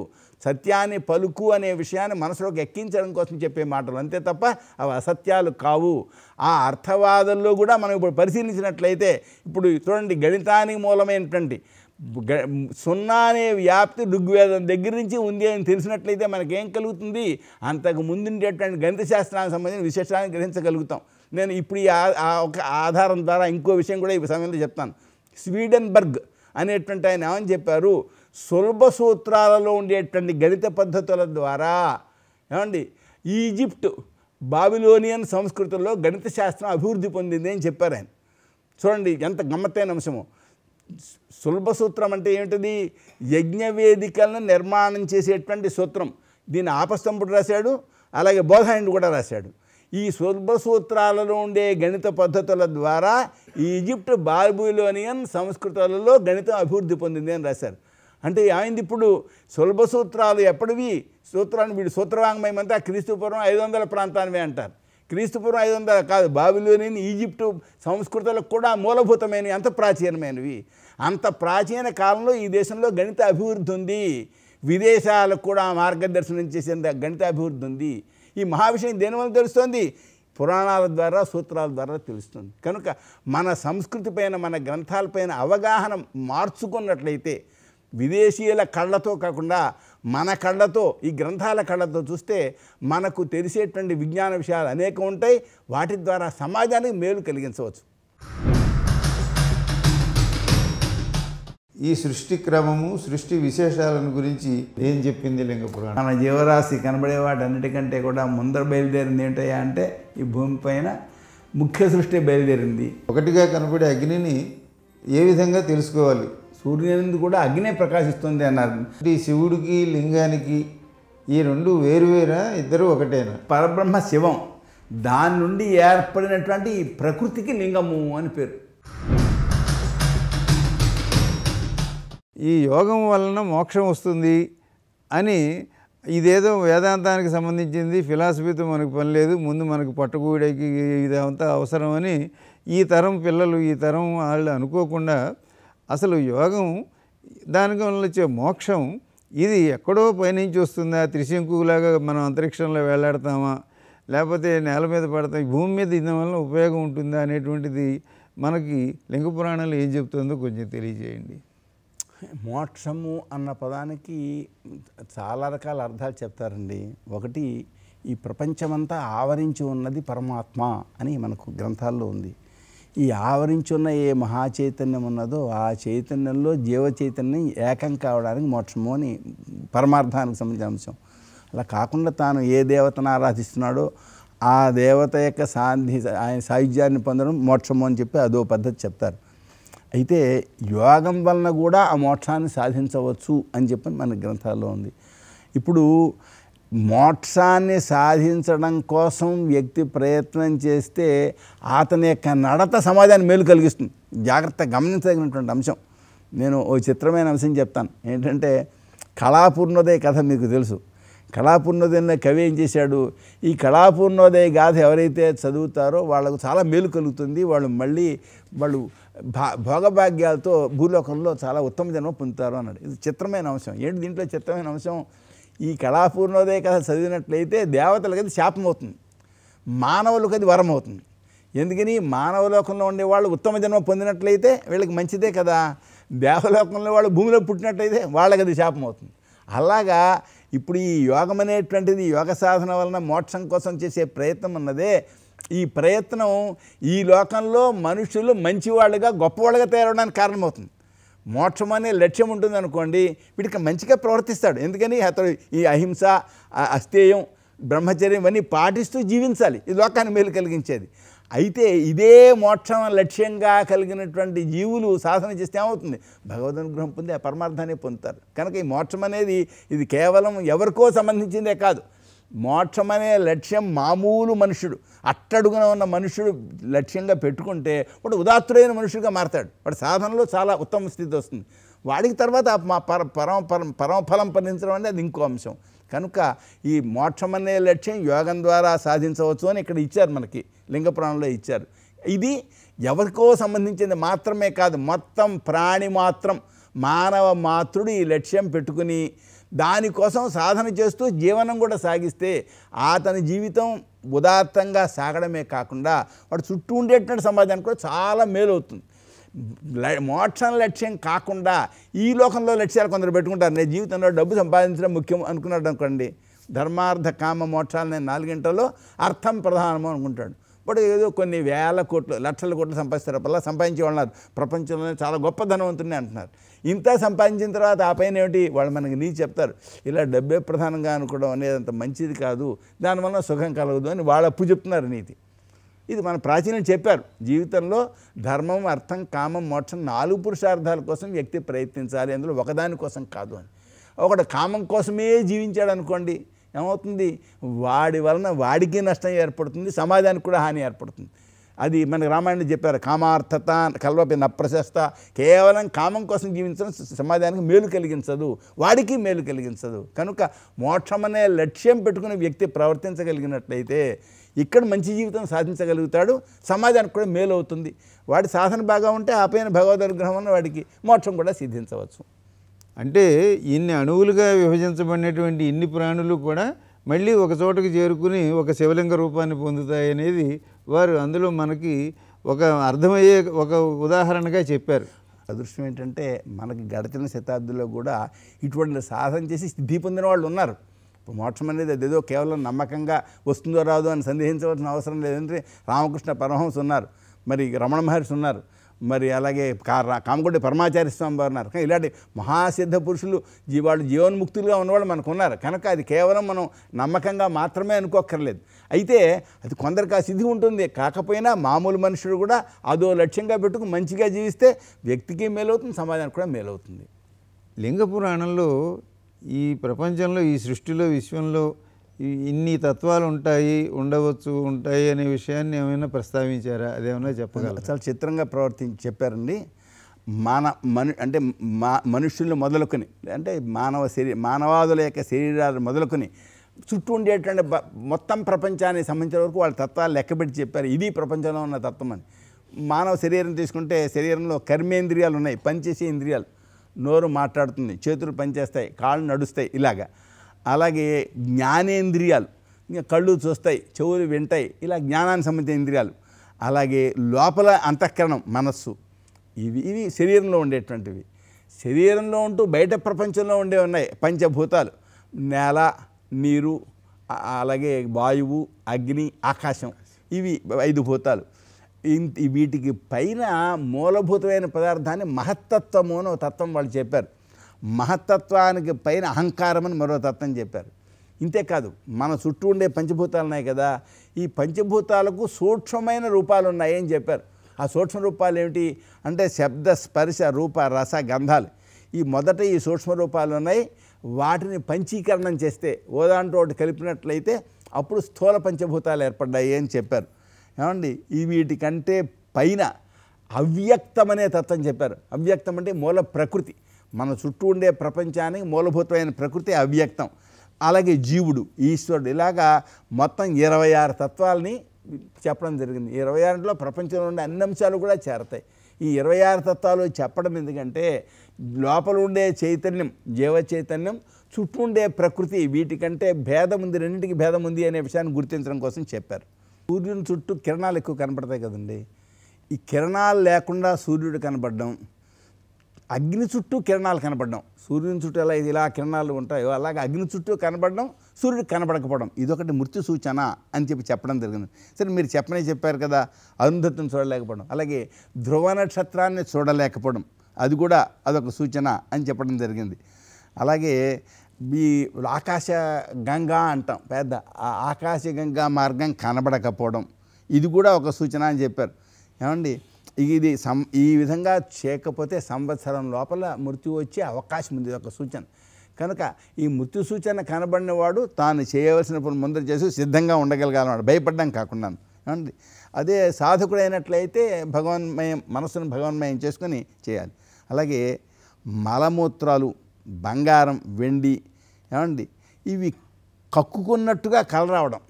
సత్యాన్ని పలుకు అనే విషయాన్ని మనసులోకి ఎక్కించడం కోసం చెప్పే మాటలు, అంతే తప్ప అవి అసత్యాలు కావు. ఆ అర్థవాదంలో కూడా మనం ఇప్పుడు పరిశీలించినట్లయితే, ఇప్పుడు చూడండి, గణితానికి మూలమైనటువంటి సున్నా అనే వ్యాప్తి ఋగ్వేదం దగ్గర నుంచి ఉంది అని తెలిసినట్లయితే మనకేం కలుగుతుంది? అంతకు ముందుండేటువంటి గణిత శాస్త్రానికి సంబంధించిన విశేషాలను గ్రహించగలుగుతాం. నేను ఇప్పుడు ఒక ఆధారం ద్వారా ఇంకో విషయం కూడా ఈ సమయంలో చెప్తాను. స్వీడన్బర్గ్ అనేటువంటి ఆయన ఏమని చెప్పారు? సులభ సూత్రాలలో ఉండేటువంటి గణిత పద్ధతుల ద్వారా ఏమండి ఈజిప్ట్ బాబిలోనియన్ సంస్కృతుల్లో గణిత శాస్త్రం అభివృద్ధి పొందింది అని చెప్పారు ఆయన. చూడండి ఎంత గమ్మత్తైన అంశము. సులభ సూత్రం అంటే ఏమిటిది? యజ్ఞవేదికలను నిర్మాణం చేసేటువంటి సూత్రం. దీన్ని ఆపస్తంభుడు రాశాడు, అలాగే బోధాయనుడు కూడా రాశాడు. ఈ సులభ సూత్రాలలో ఉండే గణిత పద్ధతుల ద్వారా ఈజిప్ట్ బాబిలోనియన్ సంస్కృతులలో గణితం అభివృద్ధి పొందింది అని రాశారు. అంటే ఏమైంది? ఇప్పుడు సులభ సూత్రాలు ఎప్పటివి? సూత్రాన్ని వీడు సూత్రవాంగ్మయం అంతా క్రీస్తుపూర్వం 500 ప్రాంతానివే అంటారు. క్రీస్తుపూర్వం 500 కాదు, బాబిలోనియన్ ఈజిప్టు సంస్కృతులకు కూడా మూలభూతమైనవి, అంత ప్రాచీనమైనవి. అంత ప్రాచీన కాలంలో ఈ దేశంలో గణిత అభివృద్ధి ఉంది. విదేశాలకు కూడా మార్గదర్శనం చేసే గణిత అభివృద్ధి ఉంది. ఈ మహావిషయం దేనివల్ల తెలుస్తుంది? పురాణాల ద్వారా, సూత్రాల ద్వారా తెలుస్తుంది. కనుక మన సంస్కృతి పైన, మన గ్రంథాలపైన అవగాహన మార్చుకున్నట్లయితే, విదేశీయుల కళ్ళతో కాకుండా మన కళ్ళతో, ఈ గ్రంథాల కళ్ళతో చూస్తే మనకు తెలిసేటువంటి విజ్ఞాన విషయాలు అనేకం ఉంటాయి. వాటి ద్వారా సమాజానికి మేలు కలిగించవచ్చు. ఈ సృష్టి క్రమము, సృష్టి విశేషాలను గురించి ఏం చెప్పింది లింగ పురాణం? మన జీవరాశి కనబడే వాటి అన్నిటికంటే కూడా ముందర బయలుదేరింది ఏంటయ్యా అంటే, ఈ భూమి పైన ముఖ్య సృష్టి బయలుదేరింది. ఒకటిగా కనపడే అగ్నిని ఏ విధంగా తెలుసుకోవాలి? సూర్యుని కూడా అగ్నే ప్రకాశిస్తుంది అన్నారు. ఈ శివుడికి లింగానికి ఈ రెండు వేరువేరా, ఇద్దరు ఒకటేనా? పరబ్రహ్మ శివం, దాని నుండి ఏర్పడినటువంటి ఈ ప్రకృతికి లింగము అని పేరు. ఈ యోగం వలన మోక్షం వస్తుంది అని ఇదేదో వేదాంతానికి సంబంధించింది, ఫిలాసఫీతో మనకు పని లేదు, ముందు మనకు పట్టుకూడకి ఇదంతా అవసరమని ఈ తరం పిల్లలు, ఈ తరం వాళ్ళు అనుకోకుండా అసలు యోగం దానికి వల్ల వచ్చే మోక్షం ఇది ఎక్కడో పైనుంచి వస్తుందా, త్రిశంకులాగా మనం అంతరిక్షంలో వేలాడతామా, లేకపోతే నేల మీద పడతాం, భూమి మీద దీని వల్ల ఉపయోగం ఉంటుందా అనేటువంటిది మనకి లింగ పురాణాలు ఏం చెప్తుందో కొంచెం తెలియజేయండి. మోక్షము అన్న పదానికి చాలా రకాల అర్థాలు చెప్తారండి. ఒకటి, ఈ ప్రపంచమంతా ఆవరించి ఉన్నది పరమాత్మ అని మనకు గ్రంథాల్లో ఉంది. ఈ ఆవరించి ఉన్న ఏ మహాచైతన్యం ఉన్నదో ఆ చైతన్యంలో జీవ చైతన్యం ఏకం కావడానికి మోక్షము అని పరమార్థానికి సంబంధించిన అంశం. అలా కాకుండా తాను ఏ దేవతను ఆరాధిస్తున్నాడో ఆ దేవత యొక్క ఆయన సాయుధ్యాన్ని పొందడం మోక్షము అని చెప్పి అదో పద్ధతి చెప్తారు. అయితే యోగం వలన కూడా ఆ మోక్షాన్ని సాధించవచ్చు అని చెప్పి మన గ్రంథాల్లో ఉంది. ఇప్పుడు మోక్షాన్ని సాధించడం కోసం వ్యక్తి ప్రయత్నం చేస్తే అతని యొక్క నడత సమాజాన్ని మేలు కలిగిస్తుంది. జాగ్రత్తగా గమనించదగినటువంటి అంశం. నేను ఓ చిత్రమైన అంశం చెప్తాను. ఏంటంటే కళాపూర్ణోదయ కథ మీకు తెలుసు. కళాపూర్ణోదయ కవి ఏం చేశాడు, ఈ కళాపూర్ణోదయ గాథ ఎవరైతే చదువుతారో వాళ్ళకు చాలా మేలు కలుగుతుంది, వాళ్ళు భోగభాగ్యాలతో భూలోకంలో చాలా ఉత్తమ జన్మ పొందుతారు అన్నాడు. ఇది చిత్రమైన అంశం. ఏంటి దీంట్లో చిత్రమైన అంశం? ఈ కళాపూర్ణోదయ కథ చదివినట్లయితే దేవతలకు అది శాపం అవుతుంది, మానవులకు అది వరం అవుతుంది. ఎందుకని? మానవలోకంలో ఉండేవాళ్ళు ఉత్తమ జన్మ పొందినట్లయితే వీళ్ళకి మంచిదే కదా, దేవలోకంలో వాళ్ళు భూమిలో పుట్టినట్లయితే వాళ్ళకి అది శాపం అవుతుంది. అలాగా ఇప్పుడు ఈ యోగం అనేటువంటిది, యోగ సాధన వలన మోక్షం కోసం చేసే ప్రయత్నం అన్నదే, ఈ ప్రయత్నం ఈ లోకంలో మనుషులు మంచివాళ్ళుగా గొప్పవాళ్ళుగా తయారవడానికి కారణమవుతుంది. మోక్షం అనే లక్ష్యం ఉంటుంది అనుకోండి, వీటికి మంచిగా ప్రవర్తిస్తాడు. ఎందుకని? అతడు ఈ అహింస, అస్థేయం, బ్రహ్మచర్యం ఇవన్నీ పాటిస్తూ జీవించాలి, ఇది లోకాన్ని మేలు కలిగించేది. అయితే ఇదే మోక్షం లక్ష్యంగా కలిగినటువంటి జీవులు సాధన చేస్తే ఏమవుతుంది? భగవద్ అనుగ్రహం పొంది ఆ పరమార్థాన్ని పొందుతారు. కనుక ఈ మోక్షం అనేది ఇది కేవలం ఎవరికో సంబంధించిందే కాదు. మోక్షం అనే లక్ష్యం మామూలు మనుషుడు, అట్టడుగున ఉన్న మనుషుడు లక్ష్యంగా పెట్టుకుంటే వాడు ఉదాత్తుడైన మనుషుడిగా మారతాడు. వాడి సాధనలో చాలా ఉత్తమ స్థితి వస్తుంది. వాడికి తర్వాత మా పరమఫలం పొందించడం అనేది అది ఇంకో అంశం. కనుక ఈ మోక్షం అనే లక్ష్యం యోగం ద్వారా సాధించవచ్చు అని ఇక్కడ ఇచ్చారు, మనకి లింగ పురాణంలో ఇచ్చారు. ఇది ఎవరికో సంబంధించింది మాత్రమే కాదు, మొత్తం ప్రాణి మాత్రం, మానవ మాతృడు ఈ లక్ష్యం పెట్టుకుని దానికోసం సాధన చేస్తూ జీవనం కూడా సాగిస్తే అతని జీవితం ఉదాత్తంగా సాగడమే కాకుండా వాడు చుట్టూ ఉండేటువంటి సమాజానికి కూడా చాలా మేలు అవుతుంది. మోక్షం లక్ష్యం కాకుండా ఈ లోకంలో లక్ష్యాలు కొందరు పెట్టుకుంటారు. నేను జీవితంలో డబ్బు సంపాదించడం ముఖ్యం అనుకున్నాడు అనుకోండి, ధర్మార్థ కామ మోక్షాలు నేను 4 గంటల్లో అర్థం ప్రధానము అనుకుంటాడు. బట్ ఏదో కొన్ని వేల కోట్లు లక్షల కోట్లు సంపాదిస్తారు. అలా సంపాదించే వాళ్ళు ప్రపంచంలోనే చాలా గొప్ప ధనవంతుని అంటున్నారు. ఇంత సంపాదించిన తర్వాత ఆ పైన ఏమిటి వాళ్ళు మనకి నీతి చెప్తారు, ఇలా డబ్బే ప్రధానంగా అనుకోవడం అనేది అంత మంచిది కాదు, దానివల్ల సుఖం కలగదు అని వాళ్ళు అప్పు చెప్తున్నారు నీతి. ఇది మన ప్రాచీనులు చెప్పారు. జీవితంలో ధర్మం, అర్థం, కామం, మోక్షం 4 పురుషార్థాల కోసం వ్యక్తి ప్రయత్నించాలి, అందులో ఒకదాని కోసం కాదు అని. ఒకడు కామం కోసమే జీవించాడు అనుకోండి, ఏమవుతుంది? వాడి వలన వాడికి నష్టం ఏర్పడుతుంది, సమాజానికి కూడా హాని ఏర్పడుతుంది. అది మనకు రామాయణంలో చెప్పారు, కామార్థత కల్వపి నప్రశస్త. కేవలం కామం కోసం జీవించడం సమాజానికి మేలు కలిగించదు, వాడికి మేలు కలిగించదు. కనుక మోక్షం అనే లక్ష్యం పెట్టుకుని వ్యక్తి ప్రవర్తించగలిగినట్లయితే ఇక్కడ మంచి జీవితం సాధించగలుగుతాడు, సమాజానికి కూడా మేలు అవుతుంది. వాడి సాధన బాగా ఉంటే ఆ పైన భగవద్ అనుగ్రహం వల్ల వాడికి మోక్షం కూడా సిద్ధించవచ్చు. అంటే ఇన్ని అణువులుగా విభజించబడినటువంటి ఇన్ని ప్రాణులు కూడా మళ్ళీ ఒక చోటకి చేరుకుని ఒక శివలింగ రూపాన్ని పొందుతాయి అనేది వారు అందులో మనకి ఒక అర్థమయ్యే ఒక ఉదాహరణగా చెప్పారు. అదృష్టం ఏంటంటే మనకి గడిచిన శతాబ్దిలో కూడా ఇటువంటి సాధన చేసి సిద్ధి పొందిన వాళ్ళు ఉన్నారు. ఇప్పుడు మోక్షం అనేది అదేదో కేవలం నమ్మకంగా వస్తుందో రాదో అని సందేహించవలసిన అవసరం లేదంటే రామకృష్ణ పరమహంస ఉన్నారు, మరి రమణ మహర్షి ఉన్నారు, మరి అలాగే కామకొండ పరమాచార్య స్వామి వారు ఉన్నారు. ఇలాంటి మహాసిద్ధ పురుషులు వాళ్ళు జీవన్ముక్తులుగా ఉన్నవాళ్ళు మనకు ఉన్నారు కనుక అది కేవలం మనం నమ్మకంగా మాత్రమే అనుకోక్కర్లేదు. అయితే అది కొందరికి ఆ సిద్ధి ఉంటుంది. కాకపోయినా మామూలు మనుషుడు కూడా అదో లక్ష్యంగా పెట్టుకు మంచిగా జీవిస్తే వ్యక్తికి మేలవుతుంది, సమాజానికి కూడా మేలవుతుంది. లింగ పురాణంలో ఈ ప్రపంచంలో, ఈ సృష్టిలో, విశ్వంలో ఇన్ని తత్వాలు ఉంటాయి, ఉండవచ్చు, ఉంటాయి అనే విషయాన్ని ఏమైనా ప్రస్తావించారా? అదేమైనా చెప్పగలరా? చాలా చిత్రంగా చెప్పారండి. అంటే మనుషులు మొదలుకొని అంటే మానవాదుల యొక్క శరీరాలు మొదలుకొని చుట్టూ ఉండేటువంటి మొత్తం ప్రపంచానికి సంబంధించిన వరకు వాళ్ళ తత్వాలు లెక్కబెట్టి చెప్పారు. ఇది ప్రపంచంలో ఉన్న తత్వం అని. మానవ శరీరం తీసుకుంటే శరీరంలో కర్మేంద్రియాలు ఉన్నాయి, పనిచేసే ఇంద్రియాలు. నోరు మాట్లాడుతుంది, చేతులు పనిచేస్తాయి, కాళ్ళు నడుస్తాయి ఇలాగా. అలాగే జ్ఞానేంద్రియాలు, ఇంకా కళ్ళు చూస్తాయి, చెవులు వింటాయి, ఇలా జ్ఞానానికి సంబంధించిన ఇంద్రియాలు. అలాగే లోపల అంతఃకరణం, మనస్సు. ఇవి శరీరంలో ఉండేటువంటివి. శరీరంలో ఉంటూ బయట ప్రపంచంలో ఉండే ఉన్నాయి పంచభూతాలు: నేల, నీరు, అలాగే వాయువు, అగ్ని, ఆకాశం. ఇవి 5 భూతాలు. వీటికి పైన మూలభూతమైన పదార్థాన్ని మహత్తత్వము అని ఒక తత్వం వాళ్ళు చెప్పారు. మహత్తత్వానికి పైన అహంకారం అని మరో తత్వం చెప్పారు. ఇంతేకాదు మన చుట్టూ ఉండే పంచభూతాలు ఉన్నాయి కదా, ఈ పంచభూతాలకు సూక్ష్మమైన రూపాలు ఉన్నాయి అని చెప్పారు. ఆ సూక్ష్మ రూపాలు ఏమిటి అంటే శబ్ద, స్పర్శ, రూప, రస, గంధాలు. మొదట ఈ సూక్ష్మ రూపాలు ఉన్నాయి. వాటిని పంచీకరణం చేస్తే ఓదాంటో ఒకటి కలిపినట్లయితే అప్పుడు స్థూల పంచభూతాలు ఏర్పడ్డాయి అని చెప్పారు. ఏమండి వీటికంటే పైన అవ్యక్తమనే తత్వం చెప్పారు. అవ్యక్తం అంటే మూల ప్రకృతి. మన చుట్టూ ఉండే ప్రపంచానికి మూలభూతమైన ప్రకృతి అవ్యక్తం. అలాగే జీవుడు, ఈశ్వరుడు, ఇలాగా మొత్తం 26 తత్వాలని చెప్పడం జరిగింది. 26లో ప్రపంచంలో ఉండే అన్ని అంశాలు కూడా చేరతాయి. ఈ 26 తత్వాలు చెప్పడం ఎందుకంటే లోపల ఉండే చైతన్యం, జీవ చైతన్యం, చుట్టూ ఉండే ప్రకృతి, వీటికంటే భేదం ఉంది, రెండింటికి భేదం ఉంది అనే విషయాన్ని గుర్తించడం కోసం చెప్పారు. సూర్యుని చుట్టూ కిరణాలు ఎక్కువ కనపడతాయి కదండి. ఈ కిరణాలు లేకుండా సూర్యుడు కనపడడం, అగ్ని చుట్టూ కిరణాలు కనపడడం, సూర్యుని చుట్టూ ఇలా కిరణాలు ఉంటాయో అలాగే అగ్ని చుట్టూ కనపడడం, సూర్యుడు కనపడకపోవడం, ఇదొకటి మృత్యు సూచన అని చెప్పడం జరిగింది. సరే, మీరు చెప్పారు కదా, అరుంధతిని చూడలేకపోవడం, అలాగే ధ్రువ నక్షత్రాన్ని చూడలేకపోవడం, అది కూడా అదొక సూచన అని చెప్పడం జరిగింది. అలాగే ఈ ఆకాశ గంగా అంటాం, పెద్ద ఆకాశ గంగా మార్గం కనబడకపోవడం, ఇది కూడా ఒక సూచన అని చెప్పారు. ఏమండి ఇది ఈ విధంగా చేయకపోతే సంవత్సరం లోపల మృత్యు వచ్చే అవకాశం ఉంది, ఒక సూచన. కనుక ఈ మృత్యు సూచన కనబడిన వాడు తాను చేయవలసిన పనులు ముందర చేసి సిద్ధంగా ఉండగలగాలన్నాడు, భయపడడం కాకుండా. ఏమండి అదే సాధకుడైనట్లయితే మనసును భగవన్మయం చేసుకొని చేయాలి. అలాగే మలమూత్రాలు, బంగారం, వెండి, ఏమండి ఇవి కక్కుకున్నట్టుగా కలరావడం,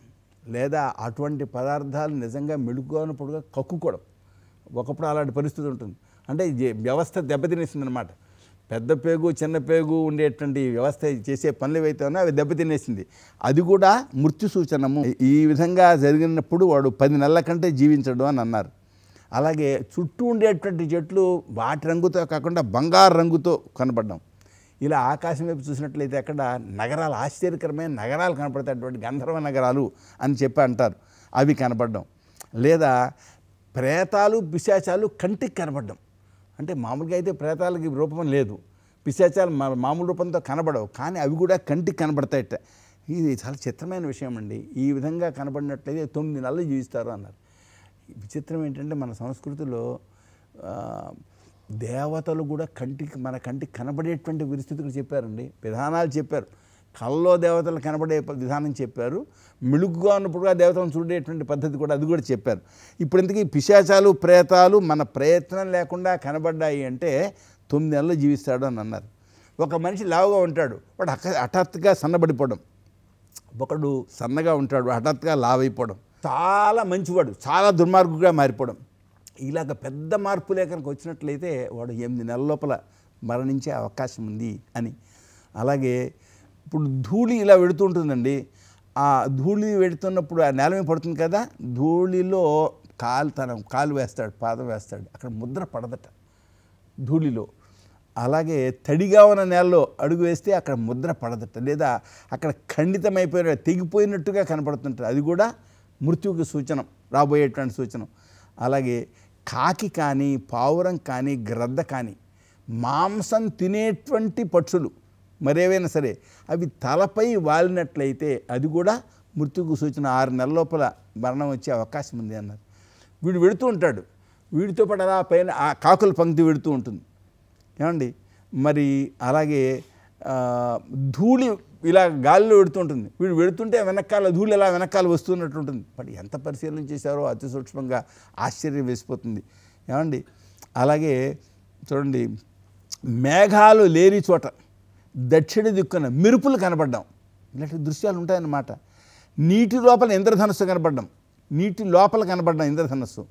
లేదా అటువంటి పదార్థాలు నిజంగా మెడుగునప్పుడుగా కక్కుకోవడం, ఒకప్పుడు అలాంటి పరిస్థితి ఉంటుంది. అంటే వ్యవస్థ దెబ్బతినేసింది అనమాట. పెద్ద పేగు, చిన్న పేగు ఉండేటువంటి వ్యవస్థ చేసే పనులు ఏవైతే ఉన్నాయో అవి దెబ్బతినేసింది. అది కూడా మృత్యు సూచనము. ఈ విధంగా జరిగినప్పుడు వాడు 10 నెలల కంటే జీవించడు అని అన్నారు. అలాగే చుట్టూ ఉండేటువంటి చెట్లు వాటి రంగుతో కాకుండా బంగారు రంగుతో కనపడడం. ఇలా ఆకాశం వైపు చూసినట్లయితే అక్కడ నగరాలు, ఆశ్చర్యకరమైన నగరాలు కనపడతాయి, అటువంటి గంధర్వ నగరాలు అని చెప్పి అంటారు, అవి కనపడడం. లేదా ప్రేతాలు, పిశాచాలు కంటికి కనపడడం. అంటే మామూలుగా అయితే ప్రేతాలకి రూపం లేదు, పిశాచాలు మామూలు రూపంతో కనబడవు, కానీ అవి కూడా కంటికి కనబడతాయట. ఇది చాలా చిత్రమైన విషయం అండి. ఈ విధంగా కనబడినట్లయితే 9 నెలలు జీవిస్తారు అన్నారు. విచిత్రం ఏంటంటే మన సంస్కృతిలో దేవతలు కూడా మన కంటికి కనబడేటువంటి పరిస్థితులు చెప్పారండి, విధానాలు చెప్పారు. కళ్ళలో దేవతలు కనబడే విధానం చెప్పారు, మిలుగుగా ఉన్నప్పుడు దేవతలను చూడేటువంటి పద్ధతి కూడా, అది కూడా చెప్పారు. ఇప్పుడు ఇంతకీ పిశాచాలు, ప్రేతాలు మన ప్రయత్నం లేకుండా కనబడ్డాయి అంటే 9 నెలలు జీవిస్తాడు అని అన్నారు. ఒక మనిషి లావుగా ఉంటాడు, వాడు హఠాత్తుగా సన్నబడిపోవడం. ఒకడు సన్నగా ఉంటాడు, హఠాత్తుగా లావైపోవడం. చాలా మంచివాడు చాలా దుర్మార్గుగా మారిపోవడం. ఇలాగ పెద్ద మార్పు లేఖనకు వచ్చినట్లయితే వాడు 8 నెలల లోపల మరణించే అవకాశం ఉంది అని. అలాగే ఇప్పుడు ధూళి ఇలా వెడుతూ ఉంటుందండి. ఆ ధూళి వెడుతున్నప్పుడు ఆ నేల మీద పడుతుంది కదా, ధూళిలో కాలు వేస్తాడు, పాదం వేస్తాడు, అక్కడ ముద్ర పడదట ధూళిలో. అలాగే తడిగా ఉన్న నేలలో అడుగు వేస్తే అక్కడ ముద్ర పడదట, లేదా అక్కడ ఖండితమైపోయిన తెగిపోయినట్టుగా కనపడుతుంటారు, అది కూడా మృత్యువుకి సూచన, రాబోయేటువంటి సూచన. అలాగే కాకి కానీ పావురం కానీ గ్రద్ద కానీ మాంసం తినేటువంటి పక్షులు మరేవైనా సరే అవి తలపై వాలినట్లయితే అది కూడా మృత్యుకు సూచన. 6 నెలల లోపల మరణం వచ్చే అవకాశం ఉంది అన్నారు. వీడు వెడుతూ ఉంటాడు, వీడితో పాటు అలా పైన ఆ కాకుల పంక్తి వెడుతూ ఉంటుంది ఏమండి. మరి అలాగే ధూళి ఇలా గాలిలో వెడుతూ ఉంటుంది, వీడు వెడుతుంటే వెనకాల ధూళి ఎలా వెనకాల వస్తున్నట్టు ఉంటుంది. బట్ ఎంత పరిశీలన చేశారో అతి సూక్ష్మంగా ఆశ్చర్యం వేసిపోతుంది ఏమండి. అలాగే చూడండి, మేఘాలు లేని చోట దక్షిణ దిక్కున మెరుపులు కనపడ్డాం, ఇలాంటి దృశ్యాలు ఉంటాయన్నమాట. నీటి లోపల ఇంద్రధనస్సు కనపడ్డాం, నీటి లోపల కనపడ్డాం ఇంద్రధనస్సు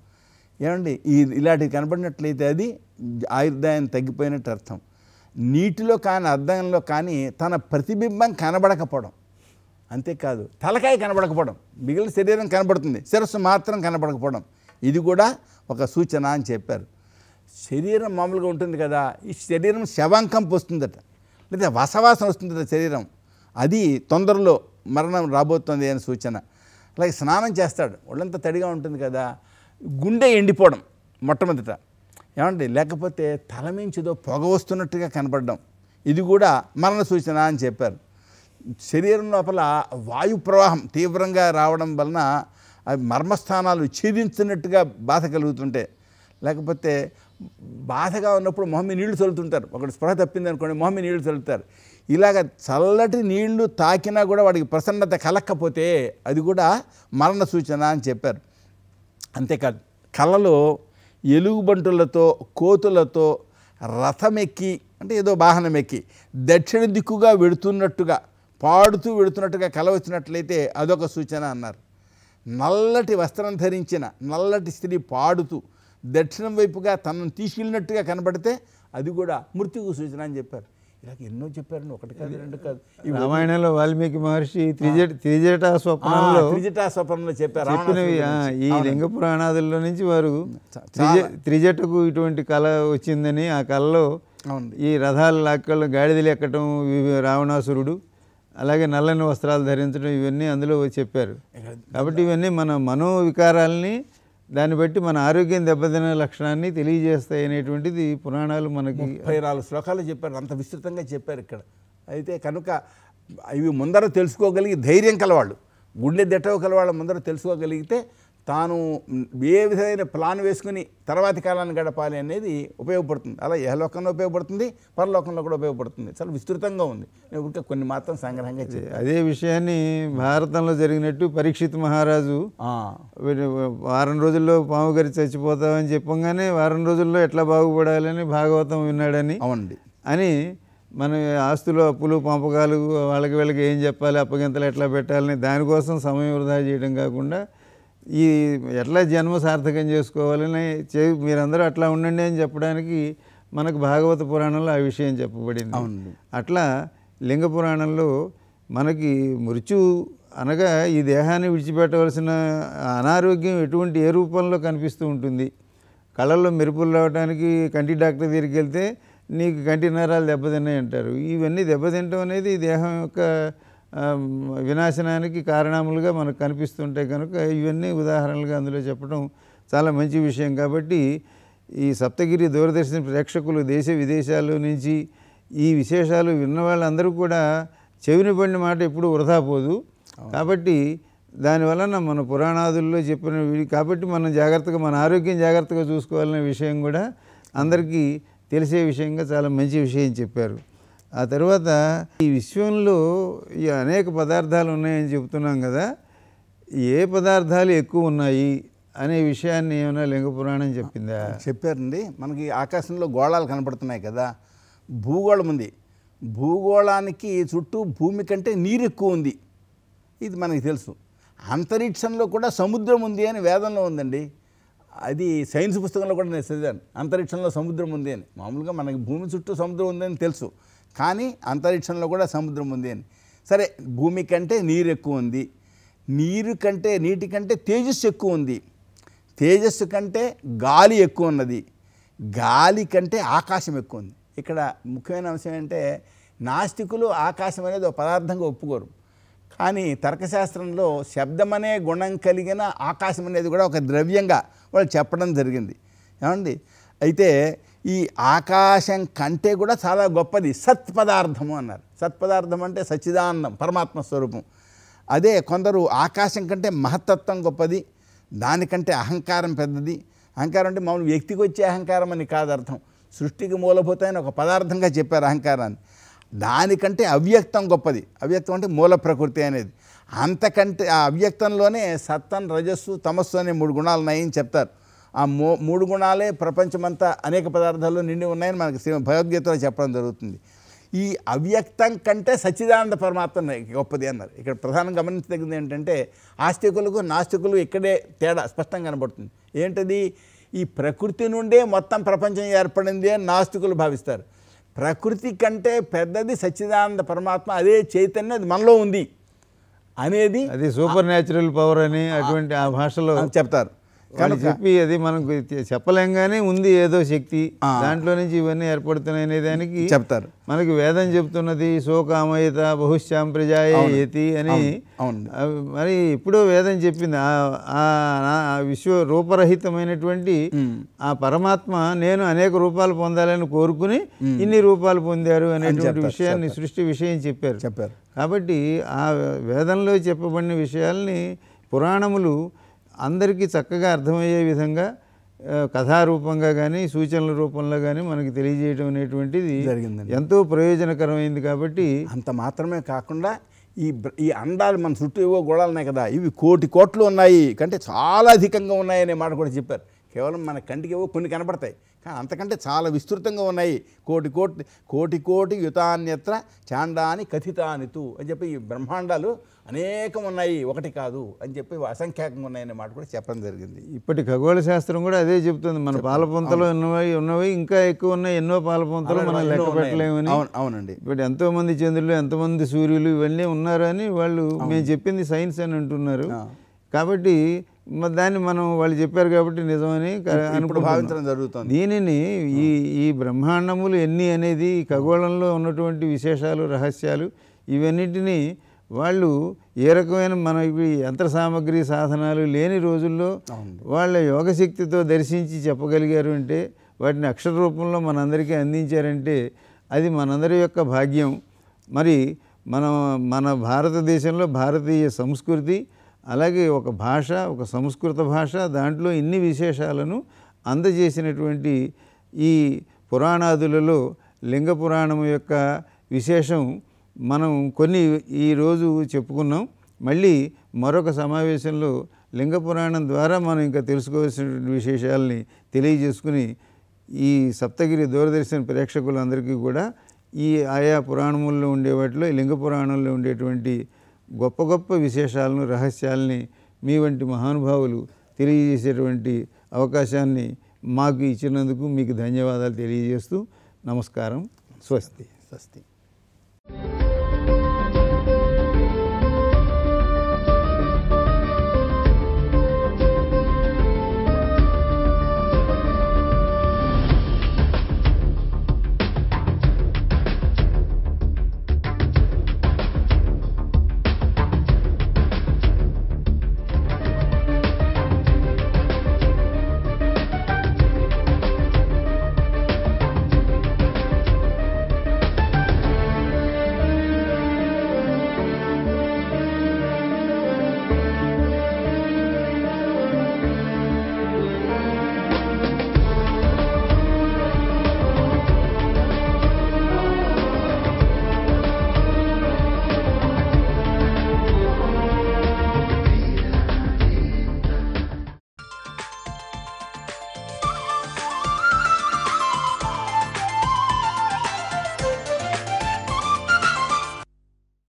ఏమండి. ఇలాంటివి కనపడినట్లయితే అది ఆయుర్దాయం తగ్గిపోయినట్టు అర్థం. నీటిలో కానీ అద్దంలో కానీ తన ప్రతిబింబం కనబడకపోవడం, అంతేకాదు తలకాయ కనబడకపోవడం, మిగిలిన శరీరం కనబడుతుంది, శిరస్సు మాత్రం కనబడకపోవడం, ఇది కూడా ఒక సూచన అని చెప్పారు. శరీరం మామూలుగా ఉంటుంది కదా, ఈ శరీరం శవాంకంపు వస్తుందట, లేదా వసవాసన వస్తుందట శరీరం, అది తొందరలో మరణం రాబోతుంది అని సూచన. అలాగే స్నానం చేస్తాడు, ఒళ్ళంతా తడిగా ఉంటుంది కదా, గుండె ఎండిపోవడం మొట్టమొదట ఏమండి. లేకపోతే తలమించిదో పొగ వస్తున్నట్టుగా కనపడడం, ఇది కూడా మరణ సూచన అని చెప్పారు. శరీరం లోపల వాయు ప్రవాహం తీవ్రంగా రావడం వలన అవి మర్మస్థానాలు ఛేదించినట్టుగా బాధ కలుగుతుంటే, లేకపోతే బాధగా ఉన్నప్పుడు మొహమ్మి నీళ్లు చల్లుతుంటారు. ఒకటి స్పృహ తప్పింది అనుకోండి, మొహమ్మి నీళ్లు చల్లుతారు. ఇలాగ చల్లటి నీళ్లు తాకినా కూడా వాడికి ప్రసన్నత కలక్కపోతే అది కూడా మరణ సూచన అని చెప్పారు. అంతేకాదు కళ్ళలో ఎలుగుబంటులతో కోతులతో రథమెక్కి, అంటే ఏదో వాహనం ఎక్కి దక్షిణ దిక్కుగా వెడుతున్నట్టుగా పాడుతూ వెడుతున్నట్టుగా కల వచ్చినట్లయితే అదొక సూచన అన్నారు. నల్లటి వస్త్రం ధరించిన నల్లటి స్త్రీ పాడుతూ దక్షిణం వైపుగా తనను తీసుకెళ్ళినట్టుగా కనబడితే అది కూడా మృత్యుకు సూచన అని చెప్పారు. ఇలాగ ఎన్నో చెప్పారు, ఒకటి కాదు రెండు కాదు. రామాయణంలో వాల్మీకి మహర్షి త్రిజటా స్వప్నంలో చెప్పారు. ఈ లింగ పురాణాదుల్లో నుంచి వారు త్రిజటకు ఇటువంటి కళ వచ్చిందని, ఆ కళలో ఈ రథాలు లాక్కలు గాడిదలు ఎక్కడం, రావణాసురుడు, అలాగే నల్లని వస్త్రాలు ధరించడం, ఇవన్నీ అందులో చెప్పారు. కాబట్టి ఇవన్నీ మన మనోవికారాలని, దాన్ని బట్టి మన ఆరోగ్యం దెబ్బతినే లక్షణాన్ని తెలియజేస్తాయి అనేటువంటిది పురాణాలు మనకి 34 శ్లోకాలు చెప్పారు, అంత విస్తృతంగా చెప్పారు ఇక్కడ. అయితే కనుక ఇవి ముందర తెలుసుకోగలిగి ధైర్యం కలవాళ్ళు, గుండె దెట్టవ కలవాళ్ళు ముందర తెలుసుకోగలిగితే తాను ఏ విధమైన ప్లాన్ వేసుకుని తర్వాతి కాలాన్ని గడపాలి అనేది ఉపయోగపడుతుంది. అలా యహలోకంలో ఉపయోగపడుతుంది, పరలోకంలో కూడా ఉపయోగపడుతుంది. చాలా విస్తృతంగా ఉంది, ఇంకా కొన్ని మాత్రం సంగ్రహంగా అదే విషయాన్ని భారతంలో జరిగినట్టు పరీక్షిత్ మహారాజు వారం రోజుల్లో పాము గారి చచ్చిపోతామని చెప్పంగానే వారం రోజుల్లో ఎట్లా బాగుపడాలని భాగవతం విన్నాడని అవునండి అని, మన ఆస్తులు అప్పులు పంపకాలు వాళ్ళకి వీళ్ళకి ఏం చెప్పాలి, అప్పగింతలు ఎట్లా పెట్టాలని దానికోసం సమయం వృధా చేయడం కాకుండా ఈ ఎట్లా జన్మ సార్థకం చేసుకోవాలని మీరందరూ అట్లా ఉండండి అని చెప్పడానికి మనకు భాగవత పురాణంలో ఆ విషయం చెప్పబడింది. అట్లా లింగ పురాణంలో మనకి మృత్యు అనగా ఈ దేహాన్ని విడిచిపెట్టవలసిన అనారోగ్యం ఎటువంటి ఏ రూపంలో కనిపిస్తూ ఉంటుంది. కళ్ళల్లో మెరుపులు రావడానికి కంటి డాక్టర్ దగ్గరికి వెళ్తే నీకు కంటి నరాలు దెబ్బతిన్నాయి అంటారు. ఇవన్నీ దెబ్బతింటం అనేది దేహం యొక్క వినాశనానికి కారణములుగా మనకు కనిపిస్తుంటాయి. కనుక ఇవన్నీ ఉదాహరణలుగా అందులో చెప్పడం చాలా మంచి విషయం. కాబట్టి ఈ సప్తగిరి దూరదర్శన్ ప్రేక్షకులు దేశ విదేశాల నుంచి ఈ విశేషాలు విన్న వాళ్ళందరూ కూడా చెవిని పడిన మాట ఎప్పుడు వృధా పోదు. కాబట్టి దానివలన మన పురాణాదుల్లో చెప్పిన కాబట్టి మనం జాగ్రత్తగా మన ఆరోగ్యం జాగ్రత్తగా చూసుకోవాలనే విషయం కూడా అందరికీ తెలిసే విషయంగా చాలా మంచి విషయం చెప్పారు. ఆ తర్వాత ఈ విశ్వంలో ఈ అనేక పదార్థాలు ఉన్నాయని చెప్తున్నాం కదా, ఏ పదార్థాలు ఎక్కువ ఉన్నాయి అనే విషయాన్ని ఏమైనా లింగ పురాణం చెప్పిందా? చెప్పారండి. మనకి ఆకాశంలో గోళాలు కనపడుతున్నాయి కదా, భూగోళం ఉంది, భూగోళానికి చుట్టూ భూమి కంటే నీరు ఎక్కువ ఉంది, ఇది మనకి తెలుసు. అంతరిక్షంలో కూడా సముద్రం ఉంది అని వేదంలో ఉందండి. అది సైన్స్ పుస్తకంలో కూడా నేను చదివాను, అంతరిక్షంలో సముద్రం ఉంది అని. మామూలుగా మనకి భూమి చుట్టూ సముద్రం ఉందని తెలుసు, కానీ అంతరిక్షంలో కూడా సముద్రం ఉంది అని. సరే, భూమి కంటే నీరు ఎక్కువ ఉంది, నీటి కంటే తేజస్సు ఎక్కువ ఉంది, తేజస్సు కంటే గాలి ఎక్కువ ఉన్నది, గాలి కంటే ఆకాశం ఎక్కువ ఉంది. ఇక్కడ ముఖ్యమైన అంశం ఏంటంటే నాస్తికులు ఆకాశం అనేది ఒక పదార్థంగా ఒప్పుకోరు, కానీ తర్కశాస్త్రంలో శబ్దం అనే గుణం కలిగిన ఆకాశం అనేది కూడా ఒక ద్రవ్యంగా వాళ్ళు చెప్పడం జరిగింది. ఏమండి అయితే ఈ ఆకాశం కంటే కూడా చాలా గొప్పది సత్పదార్థము అన్నారు. సత్పదార్థం అంటే సచ్చిదానందం, పరమాత్మ స్వరూపం. అదే కొందరు ఆకాశం కంటే మహత్తత్వం గొప్పది, దానికంటే అహంకారం పెద్దది. అహంకారం అంటే మామూలు వ్యక్తికి వచ్చే అహంకారం అని కాదు అర్థం, సృష్టికి మూలభూతమైన ఒక పదార్థంగా చెప్పారు అహంకారాన్ని. దానికంటే అవ్యక్తం గొప్పది. అవ్యక్తం అంటే మూల ప్రకృతి అనేది. అంతకంటే ఆ అవ్యక్తంలోనే సత్తం, రజస్సు, తమస్సు అనే 3 గుణాలు ఉన్నాయని చెప్తారు. ఆ 3 గుణాలే ప్రపంచమంతా అనేక పదార్థాల్లో నిండి ఉన్నాయని మనకి భగవద్గీతలో చెప్పడం జరుగుతుంది. ఈ అవ్యక్తం కంటే సచ్చిదానంద పరమాత్మ గొప్పది అన్నారు. ఇక్కడ ప్రధానంగా గమనించదగింది ఏంటంటే ఆస్తికులకు నాస్తికులు ఇక్కడే తేడా స్పష్టంగా కనబడుతుంది. ఏంటది? ఈ ప్రకృతి నుండే మొత్తం ప్రపంచం ఏర్పడింది అని నాస్తికులు భావిస్తారు. ప్రకృతి కంటే పెద్దది సచ్చిదానంద పరమాత్మ, అదే చైతన్యం, అది మనలో ఉంది అనేది అది సూపర్ న్యాచురల్ పవర్ అని అటువంటి ఆ భాషలో చెప్తారు. వాళ్ళు చెప్పి అది మనకు చెప్పలేం కానీ ఉంది ఏదో శక్తి, దాంట్లో నుంచి ఇవన్నీ ఏర్పడుతున్నాయి అనే దానికి చెప్తారు. మనకి వేదం చెప్తున్నది శోకామయత బహుశ్యాం ప్రజాయ యతి అని. మరి ఇప్పుడు వేదం చెప్పింది ఆ విశ్వ రూపరహితమైనటువంటి ఆ పరమాత్మ నేను అనేక రూపాలు పొందాలని కోరుకుని ఇన్ని రూపాలు పొందారు అనేటువంటి విషయాన్ని సృష్టి విషయం చెప్పారు. కాబట్టి ఆ వేదంలో చెప్పబడిన విషయాల్ని పురాణములు అందరికీ చక్కగా అర్థమయ్యే విధంగా కథారూపంగా కానీ సూచనల రూపంలో కానీ మనకి తెలియజేయడం అనేటువంటిది జరిగింది. ఎంతో ప్రయోజనకరమైంది. కాబట్టి అంత మాత్రమే కాకుండా ఈ అండాలు మన చుట్టూ ఏవో గోళాలు ఉన్నాయి కదా, ఇవి కోట్లు ఉన్నాయి కంటే చాలా అధికంగా ఉన్నాయనే మాట కూడా చెప్పారు. కేవలం మన కంటికి ఏవో కొన్ని కనపడతాయి, కానీ అంతకంటే చాలా విస్తృతంగా ఉన్నాయి. కోటి యుతాన్యత్ర చాండాని కథితానితు అని చెప్పి ఈ బ్రహ్మాండాలు అనేకం ఉన్నాయి, ఒకటి కాదు అని చెప్పి అసంఖ్యాకంగా ఉన్నాయనే మాట కూడా చెప్పడం జరిగింది. ఇప్పటి ఖగోళ శాస్త్రం కూడా అదే చెప్తుంది. మన పాలపొంతలో ఉన్నవి ఇంకా ఎక్కువ ఉన్నాయి, ఎన్నో పాలపొంతలు మనం లెక్క పెట్టలేమని. అవునండి. ఇప్పుడు ఎంతోమంది చంద్రులు, ఎంతమంది సూర్యులు ఇవన్నీ ఉన్నారని వాళ్ళు మేము చెప్పింది సైన్స్ అని అంటున్నారు. కాబట్టి దాన్ని మనం వాళ్ళు చెప్పారు కాబట్టి నిజమని భావించడం జరుగుతుంది. దీనిని ఈ బ్రహ్మాండములు ఎన్ని అనేది ఖగోళంలో ఉన్నటువంటి విశేషాలు, రహస్యాలు ఇవన్నిటినీ వాళ్ళు ఏ రకమైన మన యంత్ర సామగ్రి సాధనాలు లేని రోజుల్లో వాళ్ళ యోగశక్తితో దర్శించి చెప్పగలిగారు అంటే, వాటిని అక్షర రూపంలో మనందరికీ అందించారంటే అది మనందరి యొక్క భాగ్యం. మరి మన భారతదేశంలో భారతీయ సంస్కృతి, అలాగే ఒక భాష, ఒక సంస్కృత భాష, దాంట్లో ఇన్ని విశేషాలను అందజేసినటువంటి ఈ పురాణాదులలో లింగ పురాణం యొక్క విశేషం మనం కొన్ని ఈరోజు చెప్పుకున్నాం. మళ్ళీ మరొక సమావేశంలో లింగ పురాణం ద్వారా మనం ఇంకా తెలుసుకోవాల్సినటువంటి విశేషాలని తెలియజేసుకుని ఈ సప్తగిరి దూరదర్శన్ ప్రేక్షకులందరికీ కూడా ఈ ఆయా పురాణముల్లో ఉండే వాటిలో లింగ పురాణంలో ఉండేటువంటి గొప్ప గొప్ప విశేషాలను, రహస్యాలని మీ వంటి మహానుభావులు తెలియజేసేటువంటి అవకాశాన్ని మాకు ఇచ్చినందుకు మీకు ధన్యవాదాలు తెలియజేస్తూ నమస్కారం. స్వస్తి.